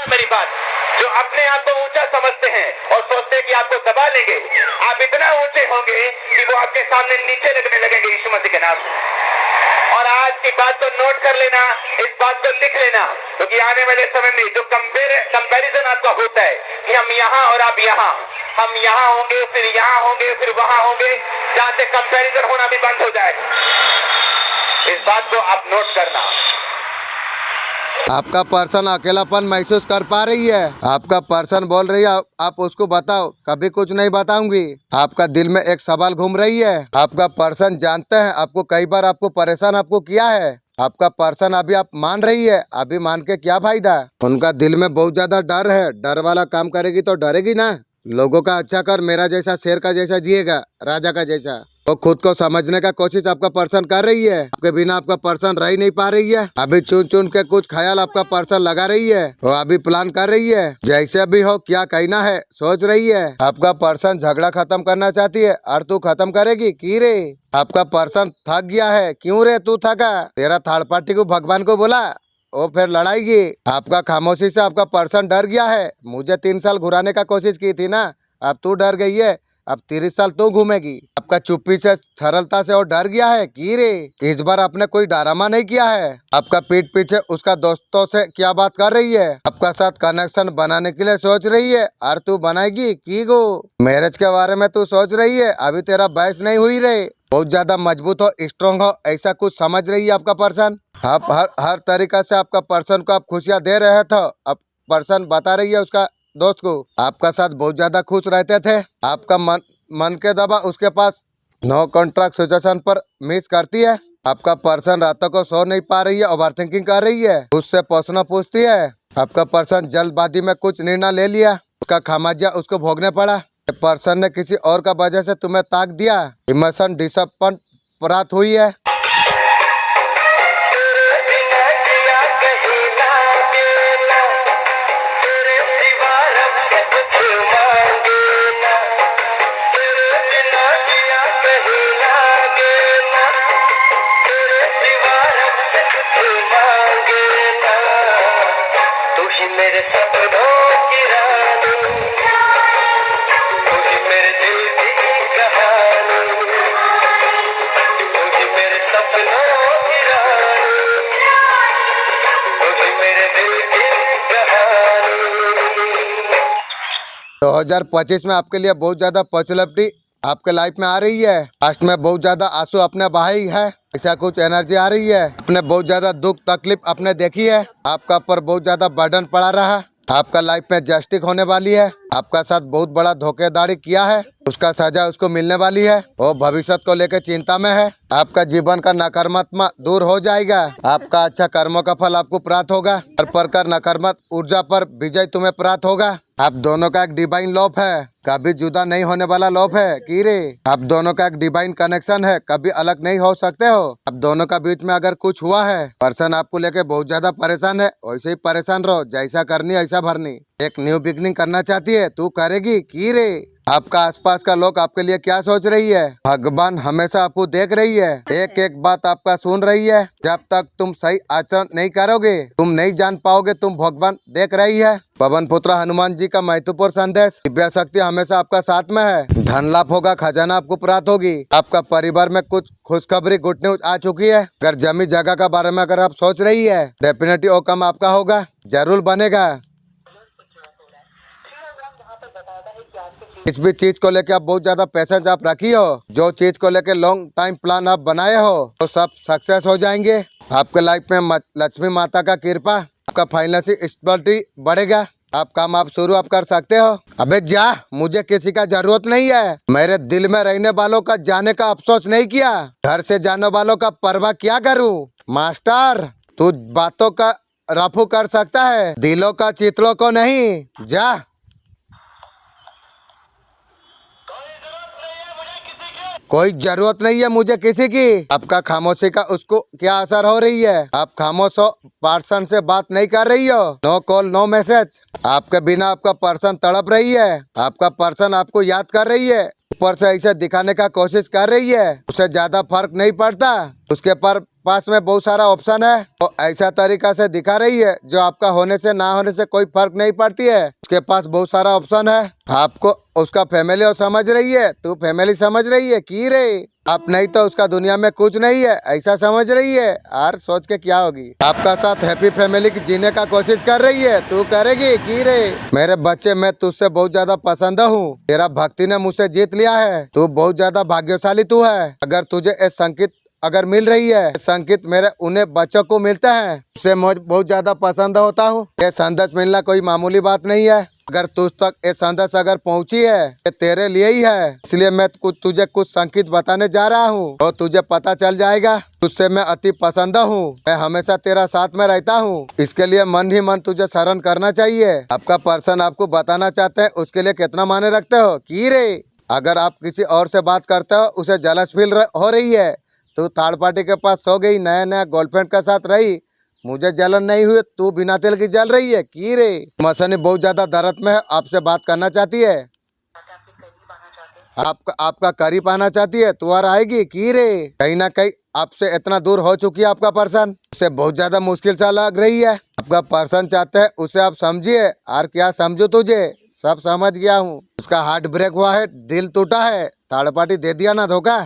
मेरी बात, जो अपने आप को ऊंचा समझते हैं और सोचते हैं कि आपको दबा लेंगे, आप इतना ऊंचे होंगे कि वो आपके सामने नीचे लगने लगेंगे यीशु मसीह के नाम से। और आज की बात को नोट कर लेना, इस बात को लिख लेना, क्योंकि आने वाले समय में जो कंपैरिजन आपका होता है कि हम यहाँ और आप यहाँ, हम यहाँ होंगे फिर यहाँ होंगे फिर वहां होंगे, जहां से कंपैरिजन होना भी बंद हो जाए, इस बात को आप नोट करना। आपका पर्सन अकेलापन महसूस कर पा रही है, आपका पर्सन बोल रही है आप उसको बताओ, कभी कुछ नहीं बताऊंगी। आपका दिल में एक सवाल घूम रही है, आपका पर्सन जानते हैं आपको कई बार आपको परेशान आपको किया है। आपका पर्सन अभी आप मान रही है, अभी मान के क्या फायदा। उनका दिल में बहुत ज्यादा डर है, डर वाला काम करेगी तो डरेगी ना। लोगों का अच्छा कर, मेरा जैसा शेर का जैसा जिएगा, राजा का जैसा। वो खुद को समझने का कोशिश आपका पर्सन कर रही है। आपके बिना आपका पर्सन रह ही नहीं पा रही है। अभी चुन चुन के कुछ ख्याल आपका पर्सन लगा रही है। वो अभी प्लान कर रही है, जैसे भी हो क्या कहना है सोच रही है। आपका पर्सन झगड़ा खत्म करना चाहती है और तू खत्म करेगी की रे। आपका पर्सन थक गया है। क्यों रे तू थका? तेरा थर्ड पार्टी को भगवान को बोला वो फिर लड़ाएगी। आपका खामोशी से आपका पर्सन डर गया है। मुझे 3 साल घुराने का कोशिश की थी ना, अब तू डर गई है। अब 30 साल तू घूमेगी। आपका चुप्पी से सरलता से वो डर गया है की रे। इस बार आपने कोई ड्रामा नहीं किया है। आपका पीठ पीछे उसका दोस्तों से क्या बात कर रही है। आपका साथ कनेक्शन बनाने के लिए सोच रही है और तू बनाएगी की गो। मैरिज के बारे में तू सोच रही है, अभी तेरा बहस नहीं हुई रे। बहुत ज्यादा मजबूत हो, स्ट्रॉन्ग हो, ऐसा कुछ समझ रही है आपका पर्सन। आप हर तरीका से आपका पर्सन को आप खुशियाँ दे रहे थे। अब पर्सन बता रही है उसका दोस्त को आपका साथ बहुत ज्यादा खुश रहते थे। आपका मन के दबा उसके पास नो कॉन्ट्रैक्ट सिचुएशन पर मिस करती है। आपका पर्सन रातों को सो नहीं पा रही है, ओवर थिंकिंग कर रही है, उससे प्रश्न पूछती है। आपका पर्सन जल्दबाजी में कुछ निर्णय ले लिया, उसका खामियाजा उसको भोगने पड़ा। पर्सन ने किसी और का वजह से तुम्हें ताक दिया, इमोशन डिसअपॉइंट प्राप्त हुई है। मेरे सपनों की रानी, तू ही मेरे दिल की कहानी, तू ही मेरे सपनों की रानी, तू ही मेरे दिल की कहानी। 2025 में आपके लिए बहुत ज्यादा पॉजिटिविटी आपके लाइफ में आ रही है। पास्ट में बहुत ज्यादा आंसू अपने बहाई है, ऐसा कुछ एनर्जी आ रही है। अपने बहुत ज्यादा दुख तकलीफ अपने देखी है, आपका ऊपर बहुत ज्यादा बर्डन पड़ा रहा। आपका लाइफ में जस्टिस होने वाली है। आपका साथ बहुत बड़ा धोखेधड़ी किया है, उसका सजा उसको मिलने वाली है। वो भविष्य को लेकर चिंता में है। आपका जीवन का नकारात्मक दूर हो जाएगा। आपका अच्छा कर्मों का फल आपको प्राप्त होगा। हर प्रकार नकारात्मक ऊर्जा पर विजय तुम्हें प्राप्त होगा। आप दोनों का एक डिवाइन लव है, कभी जुदा नहीं होने वाला लव है की रे। आप दोनों का एक डिवाइन कनेक्शन है, कभी अलग नहीं हो सकते हो। आप दोनों का बीच में अगर कुछ हुआ है, पर्सन आपको लेके बहुत ज्यादा परेशान है, वैसे ही परेशान रहो। जैसा करनी ऐसा भरनी। एक न्यू बिगनिंग करना चाहती है, तू करेगी की रे। आपका आसपास का लोग आपके लिए क्या सोच रही है? भगवान हमेशा आपको देख रही है, एक एक बात आपका सुन रही है। जब तक तुम सही आचरण नहीं करोगे, तुम नहीं जान पाओगे तुम भगवान देख रही है। पवन पुत्र हनुमान जी का महत्वपूर्ण संदेश, दिव्य शक्ति हमेशा आपका साथ में है। धन लाभ होगा, खजाना आपको प्राप्त होगी। आपका परिवार में कुछ खुशखबरी गुड न्यूज आ चुकी है। अगर जमीन जगह का बारे में अगर आप सोच रही है, डेफिनेटली वो कम आपका होगा, जरूर बनेगा। इस भी चीज को लेके आप बहुत ज्यादा पेशेंस आप रखी हो। जो चीज को लेके लॉन्ग टाइम प्लान आप बनाए हो तो सब सक्सेस हो जाएंगे। आपके लाइफ में लक्ष्मी माता का कृपा, आपका फाइनेंशियल स्टेबिलिटी बढ़ेगा। आप काम आप शुरू आप कर सकते हो। अबे जा, मुझे किसी का जरूरत नहीं है। मेरे दिल में रहने वालों का जाने का अफसोस नहीं किया, घर से जाने वालों का परवाह क्या करूँ। मास्टर तू बातों का रफू कर सकता है, दिलों का चितलों को नहीं। जा। कोई जरूरत नहीं है मुझे किसी की। आपका खामोशी का उसको क्या असर हो रही है? आप खामोश हो, पर्सन से बात नहीं कर रही हो। No call no message. आपके बिना आपका पर्सन तड़प रही है। आपका पर्सन आपको याद कर रही है, ऊपर से ऐसे दिखाने का कोशिश कर रही है। उसे ज्यादा फर्क नहीं पड़ता, उसके पास में बहुत सारा ऑप्शन है। तो ऐसा तरीका से दिखा रही है जो आपका होने से ना होने से कोई फर्क नहीं पड़ती है। उसके पास बहुत सारा ऑप्शन है। आपको उसका फैमिली और समझ रही है, तू फैमिली समझ रही है की रे। आप नहीं तो उसका दुनिया में कुछ नहीं है, ऐसा समझ रही है। और सोच के क्या होगी? आपका साथ हैप्पी फैमिली जीने का कोशिश कर रही है, तू करेगी की रे। मेरे बच्चे, मैं तुझसे बहुत ज्यादा पसंद हूँ। तेरा भक्ति ने मुझसे जीत लिया है। तू बहुत ज्यादा भाग्यशाली तू है। अगर तुझे एक संकेत अगर मिल रही है, संकेत मेरे उन्हें बच्चों को मिलता है, उससे मुझे बहुत ज्यादा पसंद होता हूँ। ये संदेश मिलना कोई मामूली बात नहीं है। अगर तुझ तक ये संदेश अगर पहुँची है, ये तेरे लिए ही है। इसलिए मैं तुझे कुछ संकेत बताने जा रहा हूँ और तुझे पता चल जाएगा। तुझसे मैं अति पसंद हूँ, मैं हमेशा तेरा साथ में रहता हूँ। इसके लिए मन ही मन तुझे शरण करना चाहिए। आपका पर्सन आपको बताना चाहते हैं, उसके लिए कितना माने रखते हो की रे। अगर आप किसी और से बात करते हो उसे जलस फील हो रही है। तू थर्ड पार्टी के पास सो गई, नया नया गर्लफ्रेंड के साथ रही, मुझे जलन नहीं हुई, तू बिना तेल की जल रही है की रे। मसनी बहुत ज्यादा दर्द में है, आपसे बात करना चाहती है, आपका करीब आना चाहती है, तू और आएगी की रे। कहीं ना कहीं आपसे इतना दूर हो चुकी है आपका पर्सन, उसे बहुत ज्यादा मुश्किल सा लग रही है। आपका पर्सन चाहते हैं उसे आप समझिए, और क्या समझो तुझे, सब समझ गया हूँ। उसका हार्ट ब्रेक हुआ है, दिल टूटा है, थर्ड पार्टी दे दिया ना धोखा।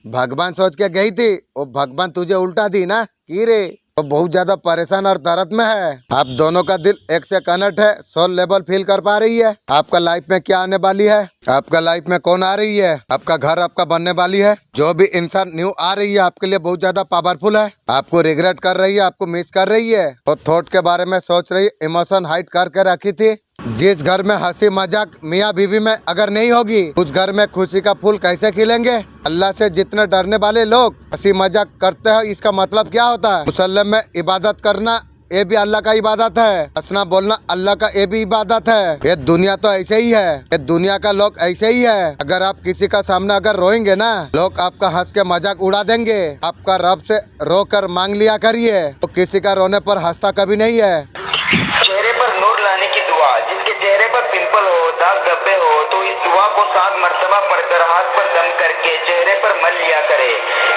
भगवान सोच के गई थी, वो भगवान तुझे उल्टा दी ना की रे। वो बहुत ज्यादा परेशान और दर्द में है। आप दोनों का दिल एक से कनेक्ट है, सोल लेवल फील कर पा रही है। आपका लाइफ में क्या आने वाली है, आपका लाइफ में कौन आ रही है, आपका घर आपका बनने वाली है। जो भी इंसान न्यू आ रही है आपके लिए बहुत ज्यादा पावरफुल है। आपको रिग्रेट कर रही है, आपको मिस कर रही है, और थॉट के बारे में सोच रही है, इमोशन हाइड करके रखी थी। जिस घर में हंसी मजाक मियाँ बीवी में अगर नहीं होगी, उस घर में खुशी का फूल कैसे खिलेंगे। अल्लाह से जितने डरने वाले लोग हंसी मजाक करते हैं, इसका मतलब क्या होता है। मुसल्लम में इबादत करना ये भी अल्लाह का इबादत है, हंसना बोलना अल्लाह का ये भी इबादत है। ये दुनिया तो ऐसे ही है, ये दुनिया का लोग ऐसे ही है। अगर आप किसी का सामने अगर रोएंगे ना, लोग आपका हंस के मजाक उड़ा देंगे। आपका रब से रो कर मांग लिया करिए, तो किसी का रोने पर हंसता कभी नहीं है। चेहरे पर नूर लाने की दुआ, जिसके चेहरे पर पिंपल हो, दाग धब्बे हो, तो इस दुआ को 7 मर्तबा पढ़कर हाथ पर दम करके चेहरे पर मल लिया करे।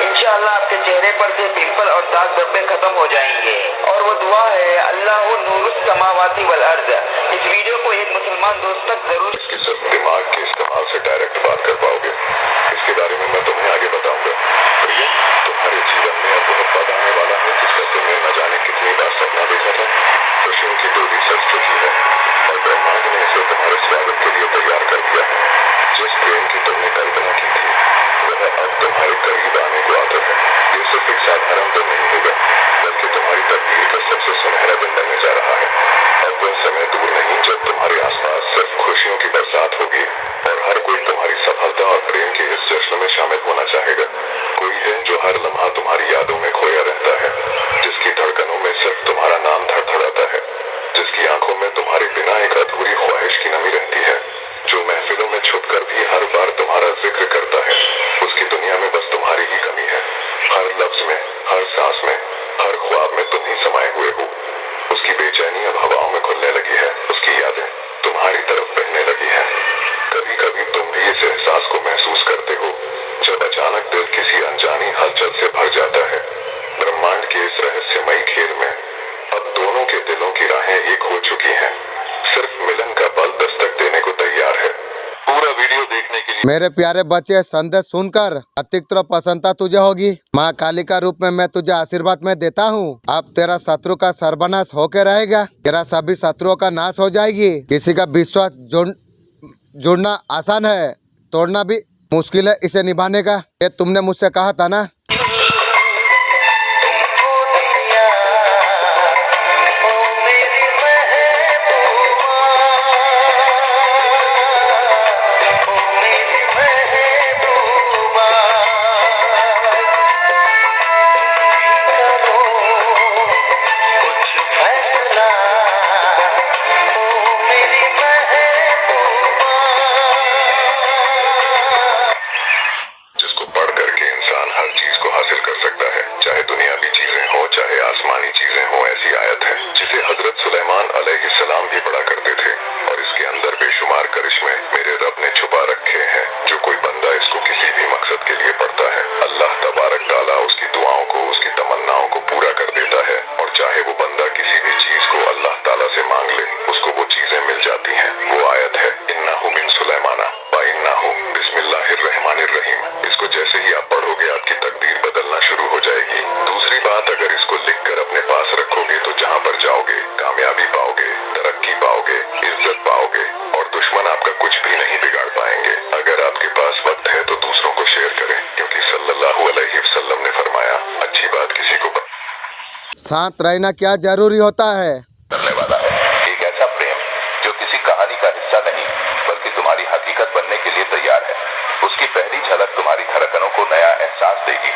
इंशाअल्लाह आपके चेहरे पर से पिंपल और दाग धब्बे खत्म हो जाएंगे। और वो दुआ है अल्लाहु नूरुस समावाती वल अर्द। इस वीडियो को एक मुसलमान दोस्त तक जरूर। इसकी सिर्फ दिमाग के इस्तेमाल से डायरेक्ट बात कर पाओगे। इसके बारे में मैं तुम्हें आगे बताऊंगा। प्रिय, तुम्हारे जीवन में अब बहुत पद आने वाला है, जिसका तुमने न जाने कितनी बार सपना देखा था। खुशियों की डोरी सज चुकी है और ब्रह्मांड ने इसे तुम्हारे स्वागत के लिए तैयार कर दिया है। जिस प्रेम की तुमने कल्पना की थी, वह अब तुम्हारे करीब आने को आता है। ये सिर्फ एक साधारण दिन नहीं होगा, बल्कि तुम्हारी तकदीर का सबसे सुनहरा दिन बनने जा रहा है। अब वह समय दूर नहीं जब तुम्हारे आसपास सिर्फ खुशियों की बरसात होगी और हर कोई तुम्हारी सफलता और प्रेम के इस जश्न में शामिल होना चाहेगा। कोई है जो हर लम्हा तुम्हारी यादों में खोया रहता है, जिसकी धड़कनों में सिर्फ तुम्हारा नाम धड़धड़ाता है, जिसकी आंखों में तुम्हारे बिना एक अधूरी ख्वाहिश की नमी रहती है, जो महफिलों में छुपकर भी हर बार तुम्हारा जिक्र करता है। उसकी दुनिया में बस तुम्हारी ही कमी है। हर लफ्ज में, हर सांस में, हर ख्वाब में तुम ही समाये हुए हो। उसकी बेचैनी अब हवाओं में खुलने लगी है, उसकी यादें तुम्हारी तरफ बहने लगी है। कभी कभी तुम भी इस एहसास को महसूस करते हो, जब अचानक दिल किसी अनजानी हलचल से भर जाता है। ब्रह्मांड के इस रहस्यमयी खेल में अब दोनों के दिलों की राहें एक हो चुकी हैं। सिर्फ मिलन का पल दस्तक देने को तैयार है। पूरा वीडियो देखने के लिए मेरे प्यारे बच्चे, संदेश सुनकर अधिक प्रसन्नता तुझे होगी। माँ काली का रूप में मैं तुझे आशीर्वाद में देता हूँ। अब तेरा शत्रु का सर्वनाश होके रहेगा, तेरा सभी शत्रुओं का नाश हो जाएगी। किसी का विश्वास जुड़ना आसान है, तोड़ना भी मुश्किल है इसे निभाने का। ये तुमने मुझसे कहा था ना। जिसको पढ़ करके इंसान हर चीज को हासिल कर सकता है, चाहे दुनियावी चीजें हो चाहे आसमानी चीजें हो। ऐसी आयत है जिसे हजरत सुलेमान अलैहिस्सलाम भी पढ़ा करते थे, और इसके अंदर बेशुमार करिश्मे मेरे रब ने छुपा रखे हैं। जो कोई बंदा इसको किसी भी मकसद के लिए पढ़ता है, अल्लाह तबारक ताला उसकी दुआओं को, उसकी तमन्नाओं को पूरा कर देता है। और चाहे वो बंदा किसी भी चीज को अल्लाह ताला से मांग ले, उसको वो चीजें मिल जाती हैं। वो आयत है इन्नहु मिन सुलैमाना व इन्नहु बिस्मिल्लाहिर्रहमानिर्रहीम। इसको जैसे ही आप पढ़ोगे आपकी तकदीर बदलना शुरू हो जाएगी। दूसरी बात, अगर इसको लिखकर अपने पास रखोगे तो जहाँ पर जाओगे कामयाबी पाओगे, तरक्की पाओगे, इज्जत पाओगे, और दुश्मन आपका कुछ भी नहीं बिगाड़ पाएंगे। अगर आपके पास वक्त है तो दूसरों को शेयर करें, क्योंकि सल्लल्लाहु अलैहि वसल्लम ने फरमाया, अच्छी बात किसी को शांत रहना क्या जरूरी होता है। करने वाला है। एक ऐसा प्रेम जो किसी कहानी का हिस्सा नहीं बल्कि तुम्हारी हकीकत बनने के लिए तैयार है। उसकी पहली झलक तुम्हारी धड़कनों को नया एहसास देगी।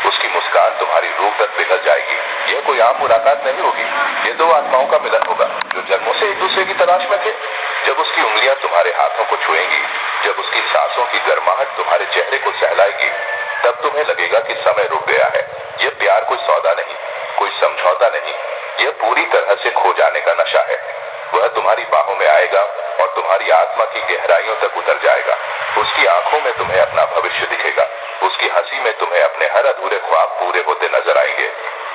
उसकी मुस्कान तुम्हारी रूह तक पिघल जाएगी। यह कोई आम मुलाकात नहीं होगी, ये दो आत्माओं का मिलन होगा जो जन्मों से एक दूसरे की तलाश में थे। जब उसकी उंगलियां तुम्हारे हाथों को छुएंगी जब उसकी सांसों की गर्माहट तुम्हारे चेहरे को सहलाएगी, तब तुम्हें लगेगा कि समय रुक गया है। यह प्यार कोई सौदा नहीं, कोई समझौता नहीं, यह पूरी तरह से खो जाने का नशा है। वह तुम्हारी बाहों में आएगा और तुम्हारी आत्मा की गहराइयों तक उतर जाएगा। उसकी आंखों में तुम्हें अपना भविष्य दिखेगा। उसकी हंसी में तुम्हें अपने हर अधूरे ख्वाब पूरे होते नजर आएंगे।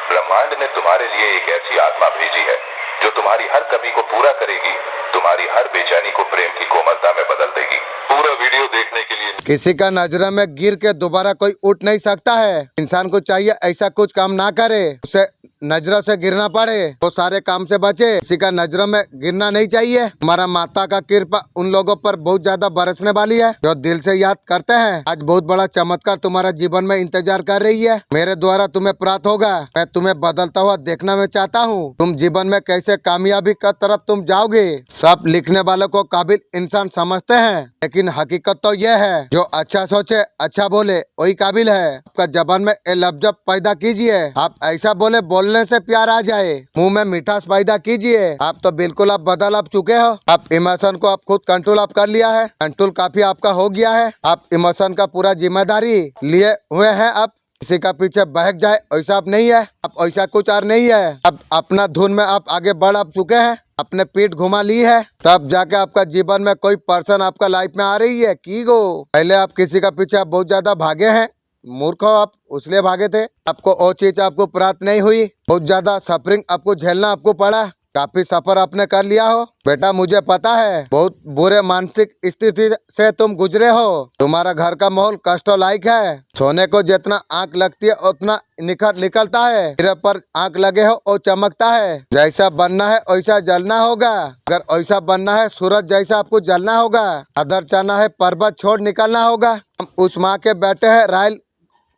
ब्रह्मांड ने तुम्हारे लिए एक ऐसी आत्मा भेजी है जो तुम्हारी हर कमी को पूरा करेगी, तुम्हारी हर बेचैनी को प्रेम की कोमलता में बदल देगी। पूरा वीडियो देखने के लिए किसी का नजर में गिर के दोबारा कोई उठ नहीं सकता है। इंसान को चाहिए ऐसा कुछ काम ना करे, उसे नजरों से गिरना पड़े तो सारे काम से बचे। किसी का नजरों में गिरना नहीं चाहिए। हमारा माता का कृपा उन लोगों पर बहुत ज्यादा बरसने वाली है जो दिल से याद करते हैं। आज बहुत बड़ा चमत्कार तुम्हारा जीवन में इंतजार कर रही है। मेरे द्वारा तुम्हें प्राप्त होगा। मैं तुम्हें बदलता हुआ देखना मैं चाहता हूँ। तुम जीवन में कैसे कामयाबी का तरफ तुम जाओगे। सब लिखने वालों को काबिल इंसान समझते हैं, लेकिन हकीकत तो यह है जो अच्छा सोचे अच्छा बोले वही काबिल है। आपका जबान में ए लफ्ज पैदा कीजिए। आप ऐसा बोलने से प्यार आ जाए। मुंह में मिठास पैदा कीजिए। आप तो बिल्कुल आप बदल आप चुके हो। आप इमोशन को आप खुद कंट्रोल आप कर लिया है। कंट्रोल काफी आपका हो गया है। आप इमोशन का पूरा जिम्मेदारी लिए हुए हैं। आप किसी का पीछे बहक जाए ऐसा आप नहीं है। आप ऐसा कुछ और नहीं है। अब अपना धुन में आप आगे बढ़ आप चुके हैं। अपने पीठ घुमा ली है, तब जाके आपका जीवन में कोई पर्सन आपका लाइफ में आ रही है की गो। पहले आप किसी का पीछे आप बहुत ज्यादा भागे हैं। मूर्ख हो आप, उसलिए भागे थे। आपको वो चीज आपको प्राप्त नहीं हुई। बहुत ज्यादा सफरिंग आपको झेलना आपको पड़ा। काफी सफर आपने कर लिया हो। बेटा मुझे पता है बहुत बुरे मानसिक स्थिति से तुम गुजरे हो। तुम्हारा घर का माहौल कष्ट लायक है। सोने को जितना आंख लगती है उतना निखर निकलता है। सिरे पर आंख लगे हो और चमकता है। जैसा बनना है वैसा जलना होगा। अगर ऐसा बनना है सूरज जैसा आपको जलना होगा। अदर चाहना है पर्वत छोड़ निकलना होगा। हम उस माँ के बेटे हैं राइल।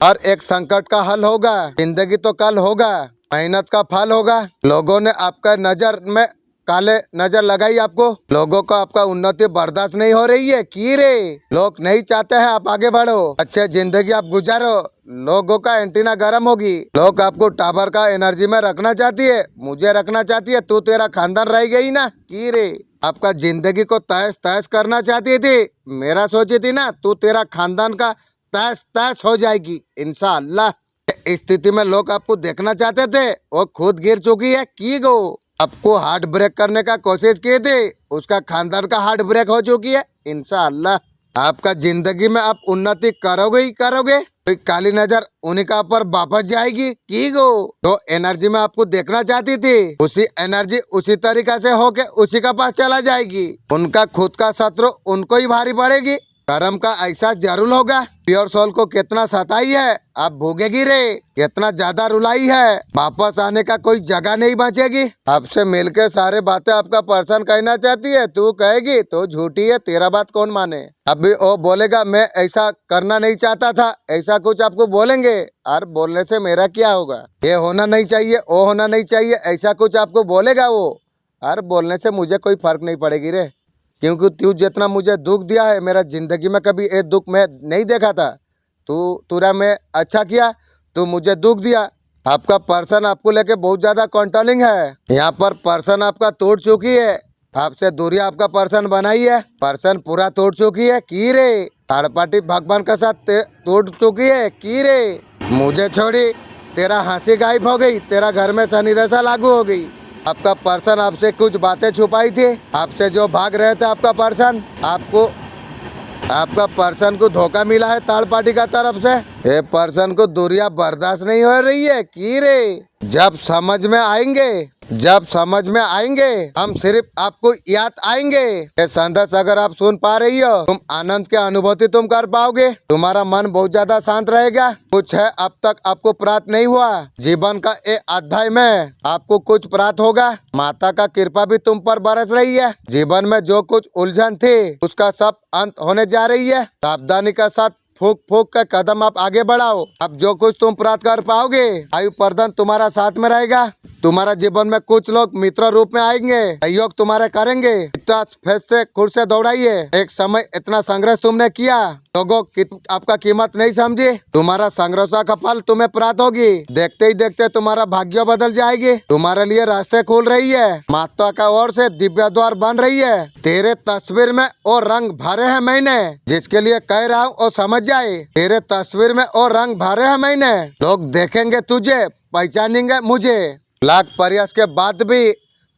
हर एक संकट का हल होगा। जिंदगी तो कल होगा, मेहनत का फल होगा। लोगों ने आपका नजर में काले नजर लगाई। आपको लोगों को आपका उन्नति बर्दाश्त नहीं हो रही है की रे। लोग नहीं चाहते हैं आप आगे बढ़ो, अच्छे जिंदगी आप गुजारो। लोगों का एंटीना गर्म होगी। लोग आपको टावर का एनर्जी में रखना चाहती है, मुझे रखना चाहती है। तू तेरा खानदान रह गई ना की रे। आपका जिंदगी को तहस तहस करना चाहती थी, मेरा सोची थी ना। तू तेरा खानदान का तहस तहस हो जाएगी इंशाअल्लाह। स्थिति में लोग आपको देखना चाहते थे, वो खुद गिर चुकी है की गो। आपको हार्ट ब्रेक करने का कोशिश किए थे, उसका खानदान का हार्ट ब्रेक हो चुकी है इंशाअल्लाह। आपका जिंदगी में आप उन्नति करोगे ही करोगे। तो काली नजर उन्हीं का पर वापस जाएगी की गो। तो एनर्जी में आपको देखना चाहती थी, उसी एनर्जी उसी तरीका से होके उसी का पास चला जाएगी। उनका खुद का शत्रु उनको ही भारी पड़ेगी। कर्म का एहसास जरूर होगा। प्योर सोल को कितना सताई है आप भोगेगी रे। कितना ज्यादा रुलाई है, वापस आने का कोई जगह नहीं बचेगी। आपसे मिलके सारे बातें आपका पर्सन कहना चाहती है, तू कहेगी तो झूठी है, तेरा बात कौन माने। अभी वो बोलेगा मैं ऐसा करना नहीं चाहता था, ऐसा कुछ आपको बोलेंगे। और बोलने से मेरा क्या होगा, ये होना नहीं चाहिए वो होना नहीं चाहिए, ऐसा कुछ आपको बोलेगा वो। और बोलने से मुझे कोई फर्क नहीं पड़ेगी रे, क्योंकि तू जितना मुझे दुख दिया है, मेरा जिंदगी में कभी ये दुख मैं नहीं देखा था। तुरा मैं अच्छा किया, तू मुझे दुख दिया। आपका पर्सन आपको लेके बहुत ज्यादा कंट्रोलिंग है। यहाँ पर पर्सन आपका तोड़ चुकी है। आपसे दूरी आपका पर्सन बनाई है। पर्सन पूरा तोड़ चुकी है की रे। थर्ड पार्टी भगवान के साथ तोड़ चुकी है की रे। मुझे छोड़ी, तेरा हंसी गायब हो गई, तेरा घर में शनि दशा लागू हो गई। आपका पर्सन आपसे कुछ बातें छुपाई थी, आपसे जो भाग रहे थे आपका पर्सन, आपका पर्सन को धोखा मिला है थर्ड पार्टी का तरफ से। ये पर्सन को दूरियां बर्दाश्त नहीं हो रही है की रे। जब समझ में आएंगे हम सिर्फ आपको याद आएंगे। ये संदेश अगर आप सुन पा रही हो, तुम आनंद की अनुभूति तुम कर पाओगे। तुम्हारा मन बहुत ज्यादा शांत रहेगा। कुछ है अब तक आपको प्राप्त नहीं हुआ। जीवन का एक अध्याय में आपको कुछ प्राप्त होगा। माता का कृपा भी तुम पर बरस रही है। जीवन में जो कुछ उलझन थी उसका सब अंत होने जा रही है। सावधानी के साथ फूक फूक का कदम आप आगे बढ़ाओ। अब जो कुछ तुम प्राप्त कर पाओगे, आयु प्रदान तुम्हारा साथ में रहेगा। तुम्हारा जीवन में कुछ लोग मित्र रूप में आएंगे, सहयोग तुम्हारे करेंगे। इतना फेस से खुद से दौड़ाइए। एक समय इतना संघर्ष तुमने किया लोगों आपका कीमत नहीं समझी। तुम्हारा संघर्षा का फल तुम्हें प्राप्त होगी। देखते ही देखते तुम्हारा भाग्य बदल जाएगी। तुम्हारे लिए रास्ते खुल रही है। माता का ओर से दिव्य द्वार बन रही है। तेरे तस्वीर में और रंग भरे हैं मैंने। जिसके लिए कह रहा हूँ और समझ जाए। तेरे तस्वीर में और रंग भरे हैं मैंने। लोग देखेंगे तुझे, पहचानेंगे मुझे। लाख प्रयास के बाद भी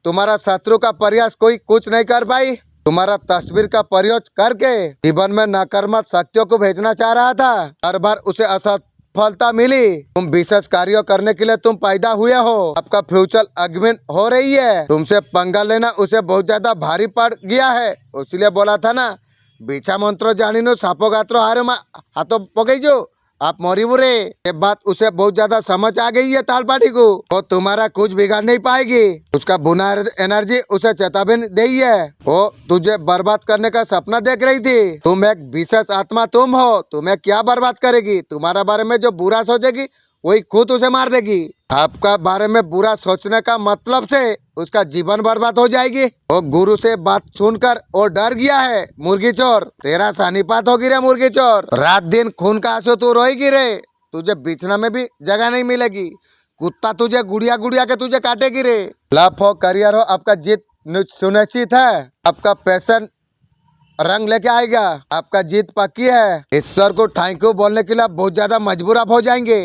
तुम्हारा शत्रु का प्रयास कोई कुछ नहीं कर पाई। तुम्हारा तस्वीर का प्रयोग करके जीवन में नकारात्मक शक्तियों को भेजना चाह रहा था। हर बार उसे असफलता मिली। तुम विशेष कार्य करने के लिए तुम पैदा हुए हो। आपका फ्यूचर अग्निन हो रही है। तुमसे पंगा लेना उसे बहुत ज्यादा भारी पड़ गया है। इसलिए बोला था ना, बीछा मंत्रो जानी नो सापो गात्रो हारो हाथों पकई जो आप मोरी बुरे। ये बात उसे बहुत ज्यादा समझ आ गई है तालपाटी को। वो तुम्हारा कुछ बिगाड़ नहीं पाएगी। उसका बुना एनर्जी उसे चेतावनी दी है। वो तुझे बर्बाद करने का सपना देख रही थी। तुम एक विशेष आत्मा तुम हो। तुम्हें क्या बर्बाद करेगी? तुम्हारा बारे में जो बुरा सोचेगी वही खुद उसे मार देगी। आपका बारे में बुरा सोचने का मतलब से उसका जीवन बर्बाद हो जाएगी। वो गुरु से बात सुनकर वो डर गया है। मुर्गी चोर, तेरा सानिपात होगी रे मुर्गी चोर। रात दिन खून का आंसू तू रोएगी रे। तुझे बिछना में भी जगह नहीं मिलेगी। कुत्ता तुझे गुड़िया गुड़िया के तुझे काटेगी रे। लफ हो, करियर हो, आपका जीत सुनिश्चित है। आपका पैशन रंग लेके आएगा। आपका जीत पक्की है। ईश्वर को थैंक यू बोलने के लिए आप बहुत ज्यादा मजबूर आप हो जाएंगे।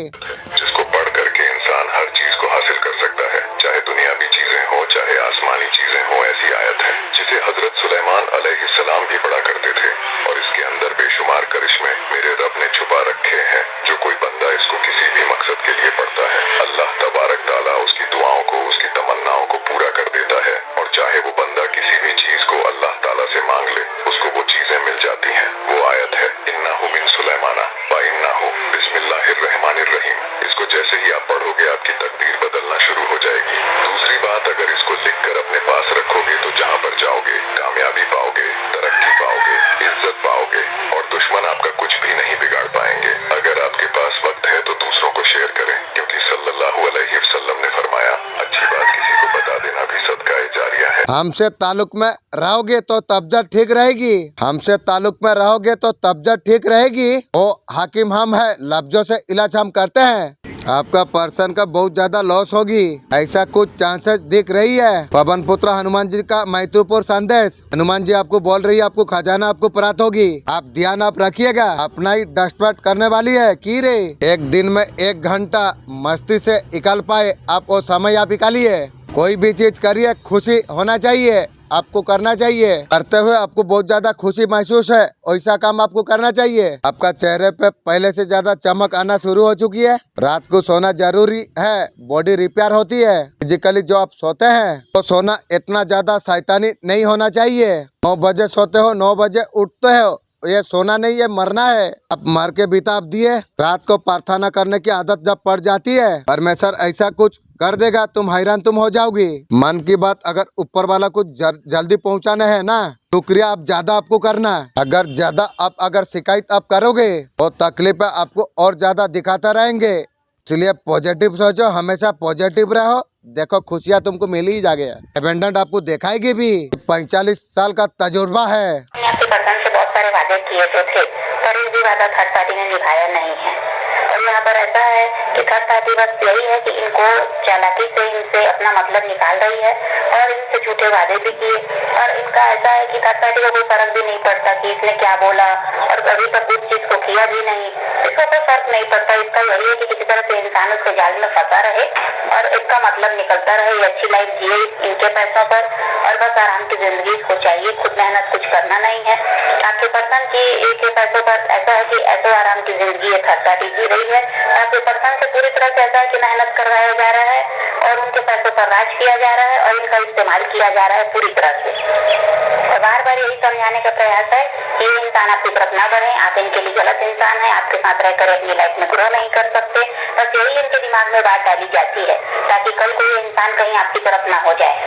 जिसको पढ़ करके इंसान हर चीज को हासिल कर सकता है, चाहे दुनियावी चीजें हो चाहे आसमानी चीजें हो। ऐसी आयत है जिसे हजरत सुलेमान अलैहिस्सलाम भी पढ़ा करते थे, और इसके अंदर बेशुमार करिश्मे मेरे रब ने छुपा रखे हैं। जो कोई बंदा इसको किसी भी मकसद के लिए पढ़ता है, अल्लाह तबारक ताला उसकी दुआओं को, उसकी तमन्नाओं को पूरा कर देता है। और चाहे वो बंदा किसी भी चीज को अल्लाह ताला से मांग ले, उसको वो चीजें मिल जाती हैं। वो आयत है इन्नहु मिन सुलेमाना व इन्नहु बिस्मिल्लाहिर्रहमानिर्रहीम। इसको जैसे ही आप पढ़ोगे आपकी तकदीर बदलना शुरू हो जाएगी। दूसरी बात, अगर इसको लिखकर अपने पास रखोगे तो जहाँ पर जाओगे कामयाबी पाओगे, तरक्की पाओगे, इज्जत पाओगे, और दुश्मन आपका कुछ भी नहीं बिगाड़ पाएंगे। अगर आपके पास वक्त है तो दूसरों को शेयर करें, क्योंकि सल्लल्लाहु अलैहि वसल्लम ने फरमाया, अच्छी बात किसी को बता देना भी सदका जारिया है। हमसे ताल्लुक में रहोगे तो तबीयत ठीक रहेगी। हमसे ताल्लुक में रहोगे तो तबीयत ठीक रहेगी। ओ हाकिम हम है, लफ्जों से इलाज हम करते हैं। आपका पर्सन का बहुत ज्यादा लॉस होगी, ऐसा कुछ चांसेस दिख रही है। पवन पुत्र हनुमान जी का महत्वपूर्ण संदेश। हनुमान जी आपको बोल रही है, आपको खजाना आपको प्राप्त होगी। आप ध्यान आप रखिएगा। अपना ही डस्टपट करने वाली है की रे। एक दिन में 1 घंटा मस्ती से निकाल पाए आप वो समय आप निकालिए। कोई भी चीज करिए, खुशी होना चाहिए, आपको करना चाहिए। करते हुए आपको बहुत ज्यादा खुशी महसूस है, वैसा काम आपको करना चाहिए। आपका चेहरे पे पहले से ज्यादा चमक आना शुरू हो चुकी है। रात को सोना जरूरी है, बॉडी रिपेयर होती है। फिजिकली जो आप सोते हैं तो सोना इतना ज्यादा शैतानी नहीं होना चाहिए। 9 बजे सोते हो, 9 बजे उठते हो, ये सोना नहीं, ये मरना है। अब मर के बिताब दिए। रात को प्रार्थना करने की आदत जब पड़ जाती है, परमेश्वर ऐसा कुछ कर देगा, तुम हैरान तुम हो जाओगी। मन की बात अगर ऊपर वाला कुछ जल्दी पहुंचाना है ना, शुक्रिया आप ज्यादा आपको करना। अगर ज्यादा आप अगर शिकायत आप करोगे तो तकलीफ आपको और ज्यादा दिखाता रहेंगे। इसलिए पॉजिटिव सोचो, हमेशा पॉजिटिव रहो। देखो खुशियाँ तुमको मिल ही जाएगी। अबेंडेंट आपको दिखाएगी भी। 45 साल का तजुर्बा है। आपके पर्सन से बहुत सारे वादे किए तो थे, पर एक भी वादा थर्ड पार्टी ने निभाया नहीं है। और यहाँ पर ऐसा है कि थर्ड पार्टी बस यही है कि इनको चालाकी से इनसे अपना मतलब निकाल रही है और इनसे झूठे वादे भी किए। और इनका ऐसा है कि थर्ड पार्टी को कोई फर्क भी नहीं पड़ता कि इसने क्या बोला, और अभी तक उस चीज को किया भी नहीं। इसका कोई फर्क नहीं पड़ता। इसका यही है कि किसी तरह से इंसान उसके जाल में फंसा रहे और इसका मतलब निकलता रहे, ये अच्छी लाइफ जिए इनके पैसों पर, और बस आराम की जिंदगी इसको चाहिए। खुद मेहनत कुछ करना नहीं है। आपके पर्सन की एक पैसों पर ऐसा है कि ऐसे आराम की जिंदगी ये थर्ड पार्टी जी रही है। आपके पर्सन से पूरी तरह से ऐसा है कि मेहनत करवाया जा रहा है और उनके पैसों पर राज किया जा रहा है और इनका इस्तेमाल किया जा रहा है पूरी तरह से। और बार बार यही समझाने का प्रयास है कि ये इंसान आपकी तरफ ना बढ़े, आप इनके लिए गलत इंसान है, आपके साथ रहकर अपनी लाइफ में ग्रो नहीं कर सकते। बस यही इनके दिमाग में बात डाली जाती है ताकि कल कोई इंसान कहीं आपकी तरफ ना हो जाए।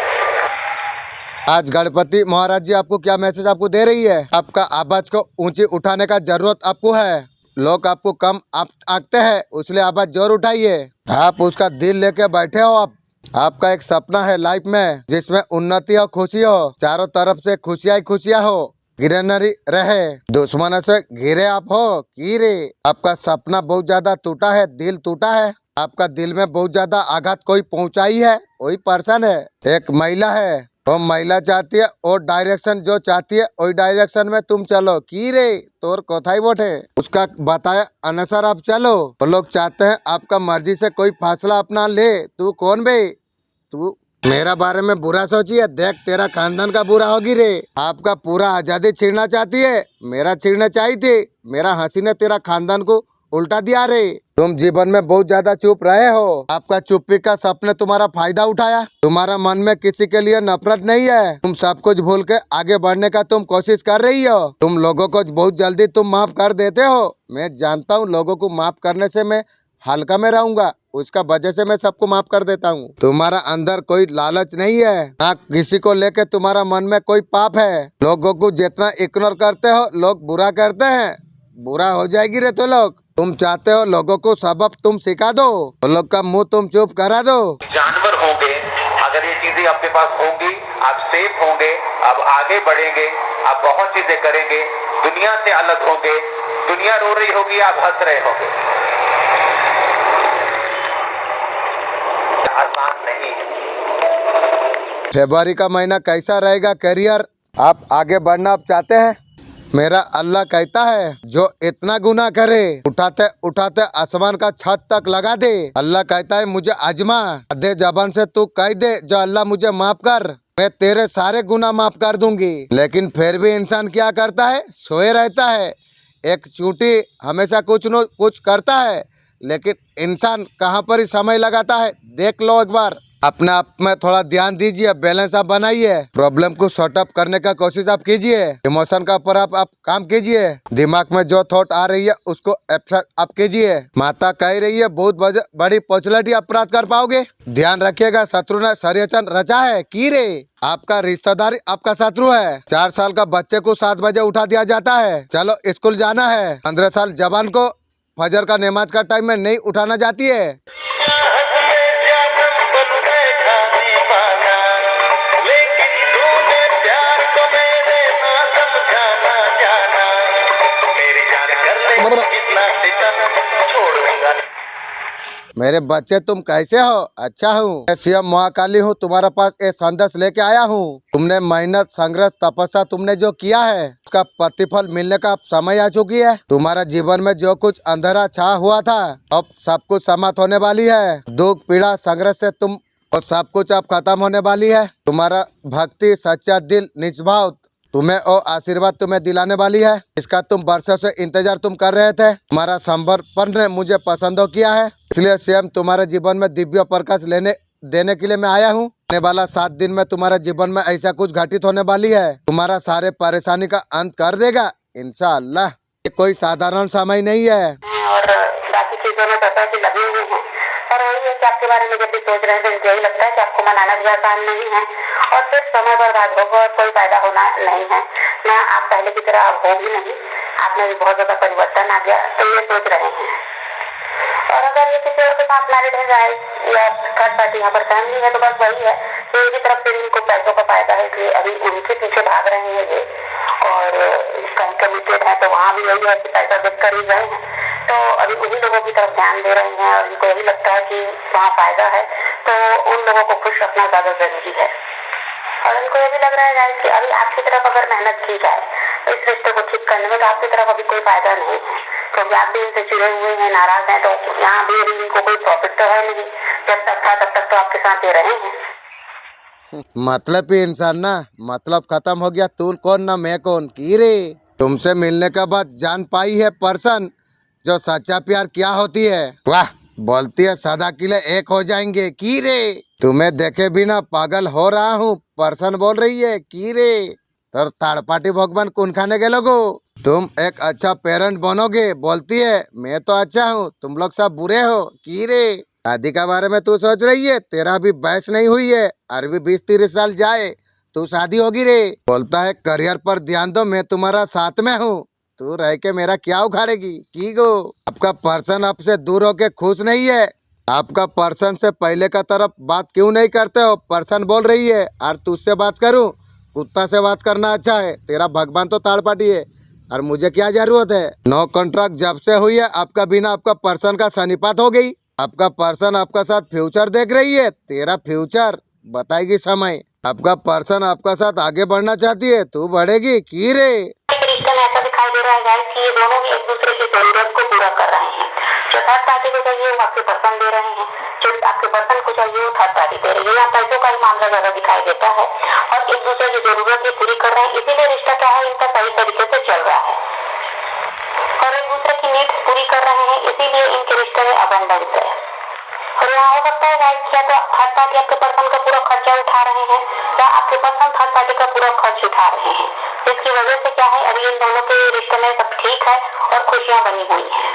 आज गणपति महाराज जी आपको क्या मैसेज आपको दे रही है? आपका आवाज को ऊंची उठाने का जरूरत आपको है। लोग आपको कम आंकते हैं, इसलिए आवाज जोर उठाइए। आप उसका दिल लेके बैठे हो। आपका एक सपना है लाइफ में जिसमें उन्नति हो, खुशी हो, चारों तरफ से खुशियां ही खुशियां हो। गिरे न रहे, दुश्मनों से घिरे आप हो की रे। आपका सपना बहुत ज्यादा टूटा है, दिल टूटा है, आपका दिल में बहुत ज्यादा आघात कोई पहुंचाई है, वही पर्सन है। एक महिला है, वो महिला चाहती है और डायरेक्शन जो चाहती है वही डायरेक्शन में तुम चलो की रे। तोर कोथाई वोट है, उसका बताया अनुसार आप चलो। वो लोग चाहते हैं आपका मर्जी से कोई फैसला अपना ले। तू कौन बे, तू मेरा बारे में बुरा सोची है, देख तेरा खानदान का बुरा होगी रे। आपका पूरा आजादी छीनना चाहती है, मेरा छीनना चाहिए थी, मेरा हंसी ने तेरा खानदान को उल्टा दिया रे। तुम जीवन में बहुत ज्यादा चुप रहे हो, आपका चुप्पी का सपने तुम्हारा फायदा उठाया। तुम्हारा मन में किसी के लिए नफरत नहीं है, तुम सब कुछ भूल के आगे बढ़ने का तुम कोशिश कर रही हो। तुम लोगों को बहुत जल्दी तुम माफ कर देते हो। मैं जानता हूँ लोगों को माफ करने से मैं हल्का में रहूंगा, उसका वजह से मैं सबको माफ कर देता हूँ। तुम्हारा अंदर कोई लालच नहीं है, ना किसी को लेके तुम्हारा मन में कोई पाप है। लोगों को जितना इग्नोर करते हो लोग बुरा करते हैं, बुरा हो जाएगी रे तो लोग। तुम चाहते हो लोगों को सबक तुम सिखा दो, तो लोग का मुंह तुम चुप करा दो। जानवर होंगे, अगर ये चीजें आपके पास होंगी आप सेफ होंगे, आप आगे बढ़ेंगे, आप बहुत चीजें करेंगे, दुनिया से अलग होंगे। दुनिया रो रही होगी, आप हंस रहे होंगे। आसान नहीं है। फरवरी का महीना कैसा रहेगा, करियर आप आगे बढ़ना आप चाहते हैं। मेरा अल्लाह कहता है जो इतना गुनाह करे उठाते उठाते आसमान का छत तक लगा दे। अल्लाह कहता है मुझे आजमा दे, जबान से तू कह दे जो अल्लाह मुझे माफ कर, मैं तेरे सारे गुनाह माफ कर दूंगी। लेकिन फिर भी इंसान क्या करता है, सोए रहता है। एक चूंटी हमेशा कुछ न कुछ करता है, लेकिन इंसान कहाँ पर ही समय लगाता है देख लो एक बार। अपने आप में थोड़ा ध्यान दीजिए, बैलेंस आप बनाइए, प्रॉब्लम को सॉर्ट अप करने का कोशिश आप कीजिए, इमोशन का ऊपर आप काम कीजिए, दिमाग में जो थॉट आ रही है उसको एब्स्ट्रैक्ट आप कीजिए। माता कह रही है बहुत बड़ी पॉपुलरिटी अपराध कर पाओगे। ध्यान रखिएगा शत्रु ने षड्यंत्र रचा है की रे। आपका रिश्तेदार आपका शत्रु है। 4 साल का बच्चे को 7 बजे उठा दिया जाता है, चलो स्कूल जाना है। 15 साल जवान को फजर का नमाज का टाइम में नहीं उठाना जाती है। मेरे बच्चे तुम कैसे हो, अच्छा हूँ, मैं सीएम महाकाली हूँ, तुम्हारे पास एक संदेश लेके आया हूँ। तुमने मेहनत संघर्ष तपस्या तुमने जो किया है उसका प्रतिफल मिलने का समय आ चुकी है। तुम्हारा जीवन में जो कुछ अंधेरा छा हुआ था अब सब कुछ समाप्त होने वाली है। दुख पीड़ा संघर्ष से तुम और सब कुछ अब खत्म होने वाली है। तुम्हारा भक्ति सच्चा दिल निस्वार्थ तुम्हें और आशीर्वाद तुम्हें दिलाने वाली है। इसका तुम वर्षों से इंतजार तुम कर रहे थे। तुम्हारा समर्पण ने मुझे पसंद किया है, इसलिए स्वयं तुम्हारे जीवन में दिव्य प्रकाश देने के लिए मैं आया हूँ। आने वाला 7 दिन में तुम्हारे जीवन में ऐसा कुछ घटित होने वाली है, तुम्हारा सारे परेशानी का अंत कर देगा इंशाअल्लाह। ये कोई साधारण समय नहीं है। और बाकी चीजों में पता कि लगे हुए हैं, पर वही है कि आपके बारे में जब भी सोच रहे हैं तो मुझे यही लगता है कि आपको मनाना भी आसान नहीं है और सिर्फ समय बर्बाद होगा और कोई फायदा होना नहीं है ना। आप पहले की तरह आप हो भी नहीं, आप में भी बहुत ज्यादा परिवर्तन आ गया, तो ये सोच रहे हैं। और अगर ये किसी और के साथ मैरिड है जाए या थर्ड पार्टी यहाँ पर फैमिली है, तो बस वही है कि इनकी तरफ से इनको पैसों का फायदा है कि अभी उनके पीछे भाग रहे हैं ये, और कहीं कमिटेड है तो वहाँ भी वही है कि पैसा देख कर ही रहे हैं, तो अभी उन्हीं लोगों की तरफ ध्यान दे रहे हैं और उनको यही लगता है कि वहाँ फायदा है, तो उन लोगों को खुश रखना ज्यादा जरूरी है। और उनको ये भी लग रहा है कि अभी आपकी तरफ अगर मेहनत की जाए तो इस रिश्ते को ठीक करने में, तो आपकी तरफ अभी कोई फायदा नहीं है, क्योंकि आप भी इनसे चिड़े हुए हैं, नाराज हैं, तो यहाँ भी अभी इनको कोई प्रॉफिट तो है नहीं। जब तक था तब तक तो आपके साथ दे रहे हैं। मतलब ही इंसान ना, मतलब खत्म हो गया, तू कौन ना मैं कौन की रे। तुमसे मिलने के बाद जान पाई है पर्सन जो सच्चा प्यार क्या होती है। वाह, बोलती है सदा के लिए एक हो जाएंगे की रे। तुम्हें देखे बिना पागल हो रहा हूँ, पर्सन बोल रही है की रे। तो थर्ड पार्टी भगवान कौन खाने के लोगो। तुम एक अच्छा पेरेंट बनोगे, बोलती है मैं तो अच्छा हूँ, तुम लोग सब बुरे हो की रे। शादी के बारे में तू सोच रही है, तेरा भी बहस नहीं हुई है, अरबी 20-30 साल जाए तू शादी होगी रे। बोलता है करियर पर ध्यान दो, मैं तुम्हारा साथ में हूँ, तू रह के मेरा क्या उखाड़ेगी की गो। आपका पर्सन आपसे दूर होके खुश नहीं है, आपका पर्सन से पहले का तरफ बात क्यों नहीं करते हो। पर्सन बोल रही है और तुझसे बात करूं कुत्ता से बात करना अच्छा है। तेरा भगवान तो थर्ड पार्टी है और मुझे क्या जरूरत है। नो कॉन्ट्रैक्ट जब से हुई है आपका बिना आपका पर्सन का सनीपात हो गई। आपका पर्सन आपका साथ फ्यूचर देख रही है। तेरा फ्यूचर बताएगी समय। आपका पर्सन आपका साथ आगे बढ़ना चाहती है, तू बढ़ेगी की रे। रिश्ते में ऐसा दिखाई दे रहा है गाइस कि ये दोनों ही एक दूसरे की जरूरत को पूरा कर रहे हैं। जो थर्ड पार्टी को चाहिए वो आपके पर्सन दे रहे हैं, जो आपके पर्सन को चाहिए वो थर्ड पार्टी दे रही है। यहाँ पैसों का ही मामला ज्यादा दिखाई देता है और एक दूसरे की जरूरत ही पूरी कर रहे हैं, इसीलिए रिश्ता क्या है इनका सही तरीके से चल रहा है और एक दूसरे की नीड्स पूरी कर रहे हैं, इसीलिए इनके रिश्ते में अबंडेंस है। और यहाँ हो सकता है गाइस क्या तो थर्ड पार्टी आपके पर्सन का पूरा खर्चा उठा रहे हैं या आपके पर्सन थर्ड पार्टी का पूरा खर्च उठा रहे हैं, जिसकी वजह से क्या है अभी इन दोनों के रिश्ते में सब ठीक है और खुशियां बनी हुई हैं।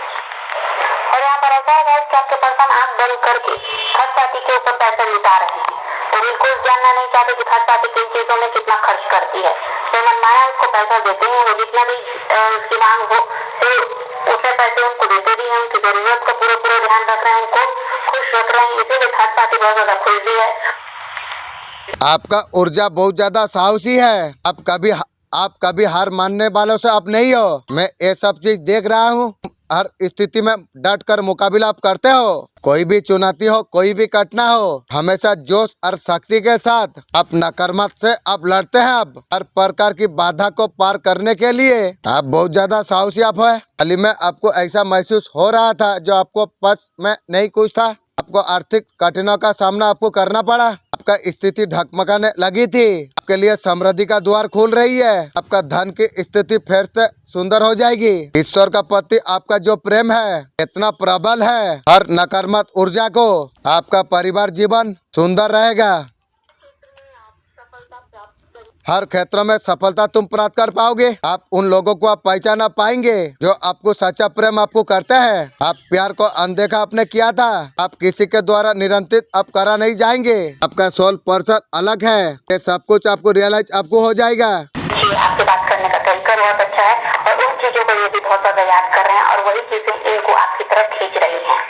और यहाँ पर ऐसा है गाइस कि आपके पर्सन आंख बंद करके थर्ड पार्टी के ऊपर पैसे लुटा रहे हैं और बिल्कुल जानना नहीं चाहते कि थर्ड पार्टी किन चीजों में कितना खर्च करती है। जो मनमाना उसको पैसा देते हैं, वो जितना भी उसकी मांग हो तो उससे पैसे उनको देते भी हैं, उनकी जरूरत का पूरा पूरा ध्यान रख रहे हैं, उनको खुश रख रहे हैं, इसीलिए थर्ड पार्टी बहुत ज्यादा खुश भी है। आपका ऊर्जा बहुत ज्यादा साहसी है। आप कभी हार मानने वालों से आप नहीं हो। मैं ये सब चीज देख रहा हूँ। हर स्थिति में डट कर मुकाबला आप करते हो। कोई भी चुनौती हो, कोई भी घटना हो, हमेशा जोश और शक्ति के साथ आप नकारात्मक से आप लड़ते हैं। आप हर प्रकार की बाधा को पार करने के लिए आप बहुत ज्यादा साहसी आप है। हाल में आपको ऐसा महसूस हो रहा था जो आपको पक्ष में नहीं कुछ था। आपको आर्थिक कठिनाइयों का सामना आपको करना पड़ा। आपका स्थिति ढकमकाने लगी थी। आपके लिए समृद्धि का द्वार खुल रही है। आपका धन की स्थिति फिर से सुंदर हो जाएगी। ईश्वर का प्रति आपका जो प्रेम है इतना प्रबल है, हर नकारात्मक ऊर्जा को आपका परिवार जीवन सुंदर रहेगा। हर क्षेत्र में सफलता तुम प्राप्त कर पाओगे। आप उन लोगों को आप पहचाना पाएंगे जो आपको सच्चा प्रेम आपको करते हैं। आप प्यार को अनदेखा आपने किया था, आप किसी के द्वारा नियंत्रित आप करा नहीं जाएंगे। आपका सोल पर्सन अलग है। ये सब कुछ आपको रियलाइज आपको हो जाएगा। जी, आपसे बात करने का तरीका बहुत अच्छा है और उन चीजों को ये भी बहुत ज्यादा याद कर रहे हैं और वही चीजें इनको आपकी तरफ खींच रही हैं।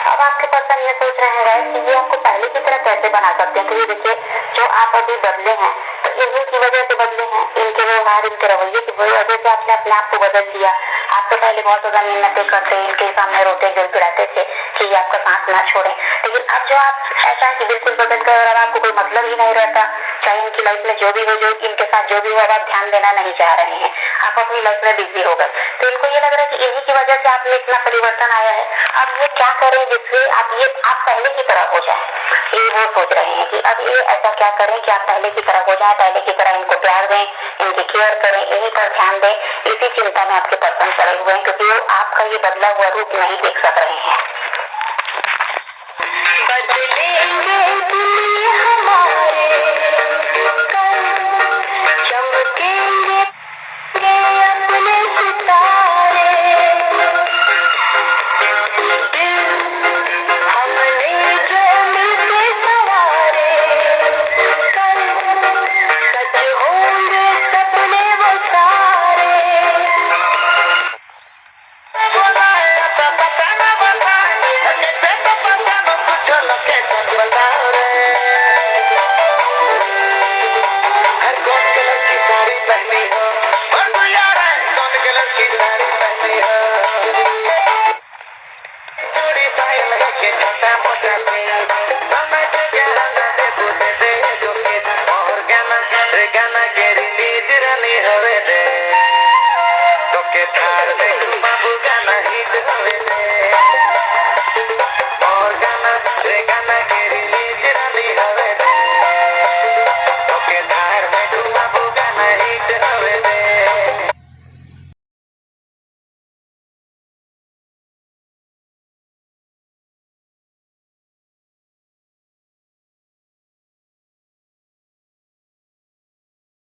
अब आपके पर्सन ये सोच रहे हैं कि ये आपको पहले की तरह कैसे बना सकते हैं। तो ये देखिए, जो आप अभी बदले हैं तो इन्हीं की वजह से बदले हैं, इनके व्यवहार, इनके रवैये की वजह से आपने अपने आप को बदल दिया। आप तो पहले बहुत ज्यादा मिन्नतें करते, इनके सामने रोते गिड़गिड़ाते थे कि ये आपका साथ ना छोड़े, लेकिन अब जो आप ऐसा है कि बिल्कुल बदल गए और अब आपको कोई मतलब ही नहीं रहता। चाहे इनकी लाइफ में जो भी हो, जो इनके साथ जो भी हो, अब आप ध्यान देना नहीं चाह रहे हैं, आप अपनी लाइफ में बिजी हो गए। तो इनको ये लग रहा है कि इन्हीं की वजह से आप में इतना परिवर्तन आया है। अब ये क्या करें जिससे आप पहले की तरह हो जाए, ये वो सोच रहे हैं कि अब ये ऐसा क्या करें कि आप पहले की तरह हो जाए, पहले की तरह इनको प्यार दें, इनकी केयर करें, इन्हीं पर ध्यान दें। इसी चिंता में आपके पर्सन पड़े हुए हैं क्योंकि वो आपका ये बदला हुआ रूप नहीं देख सक रहे हैं। बदलेंगे दिल हमारे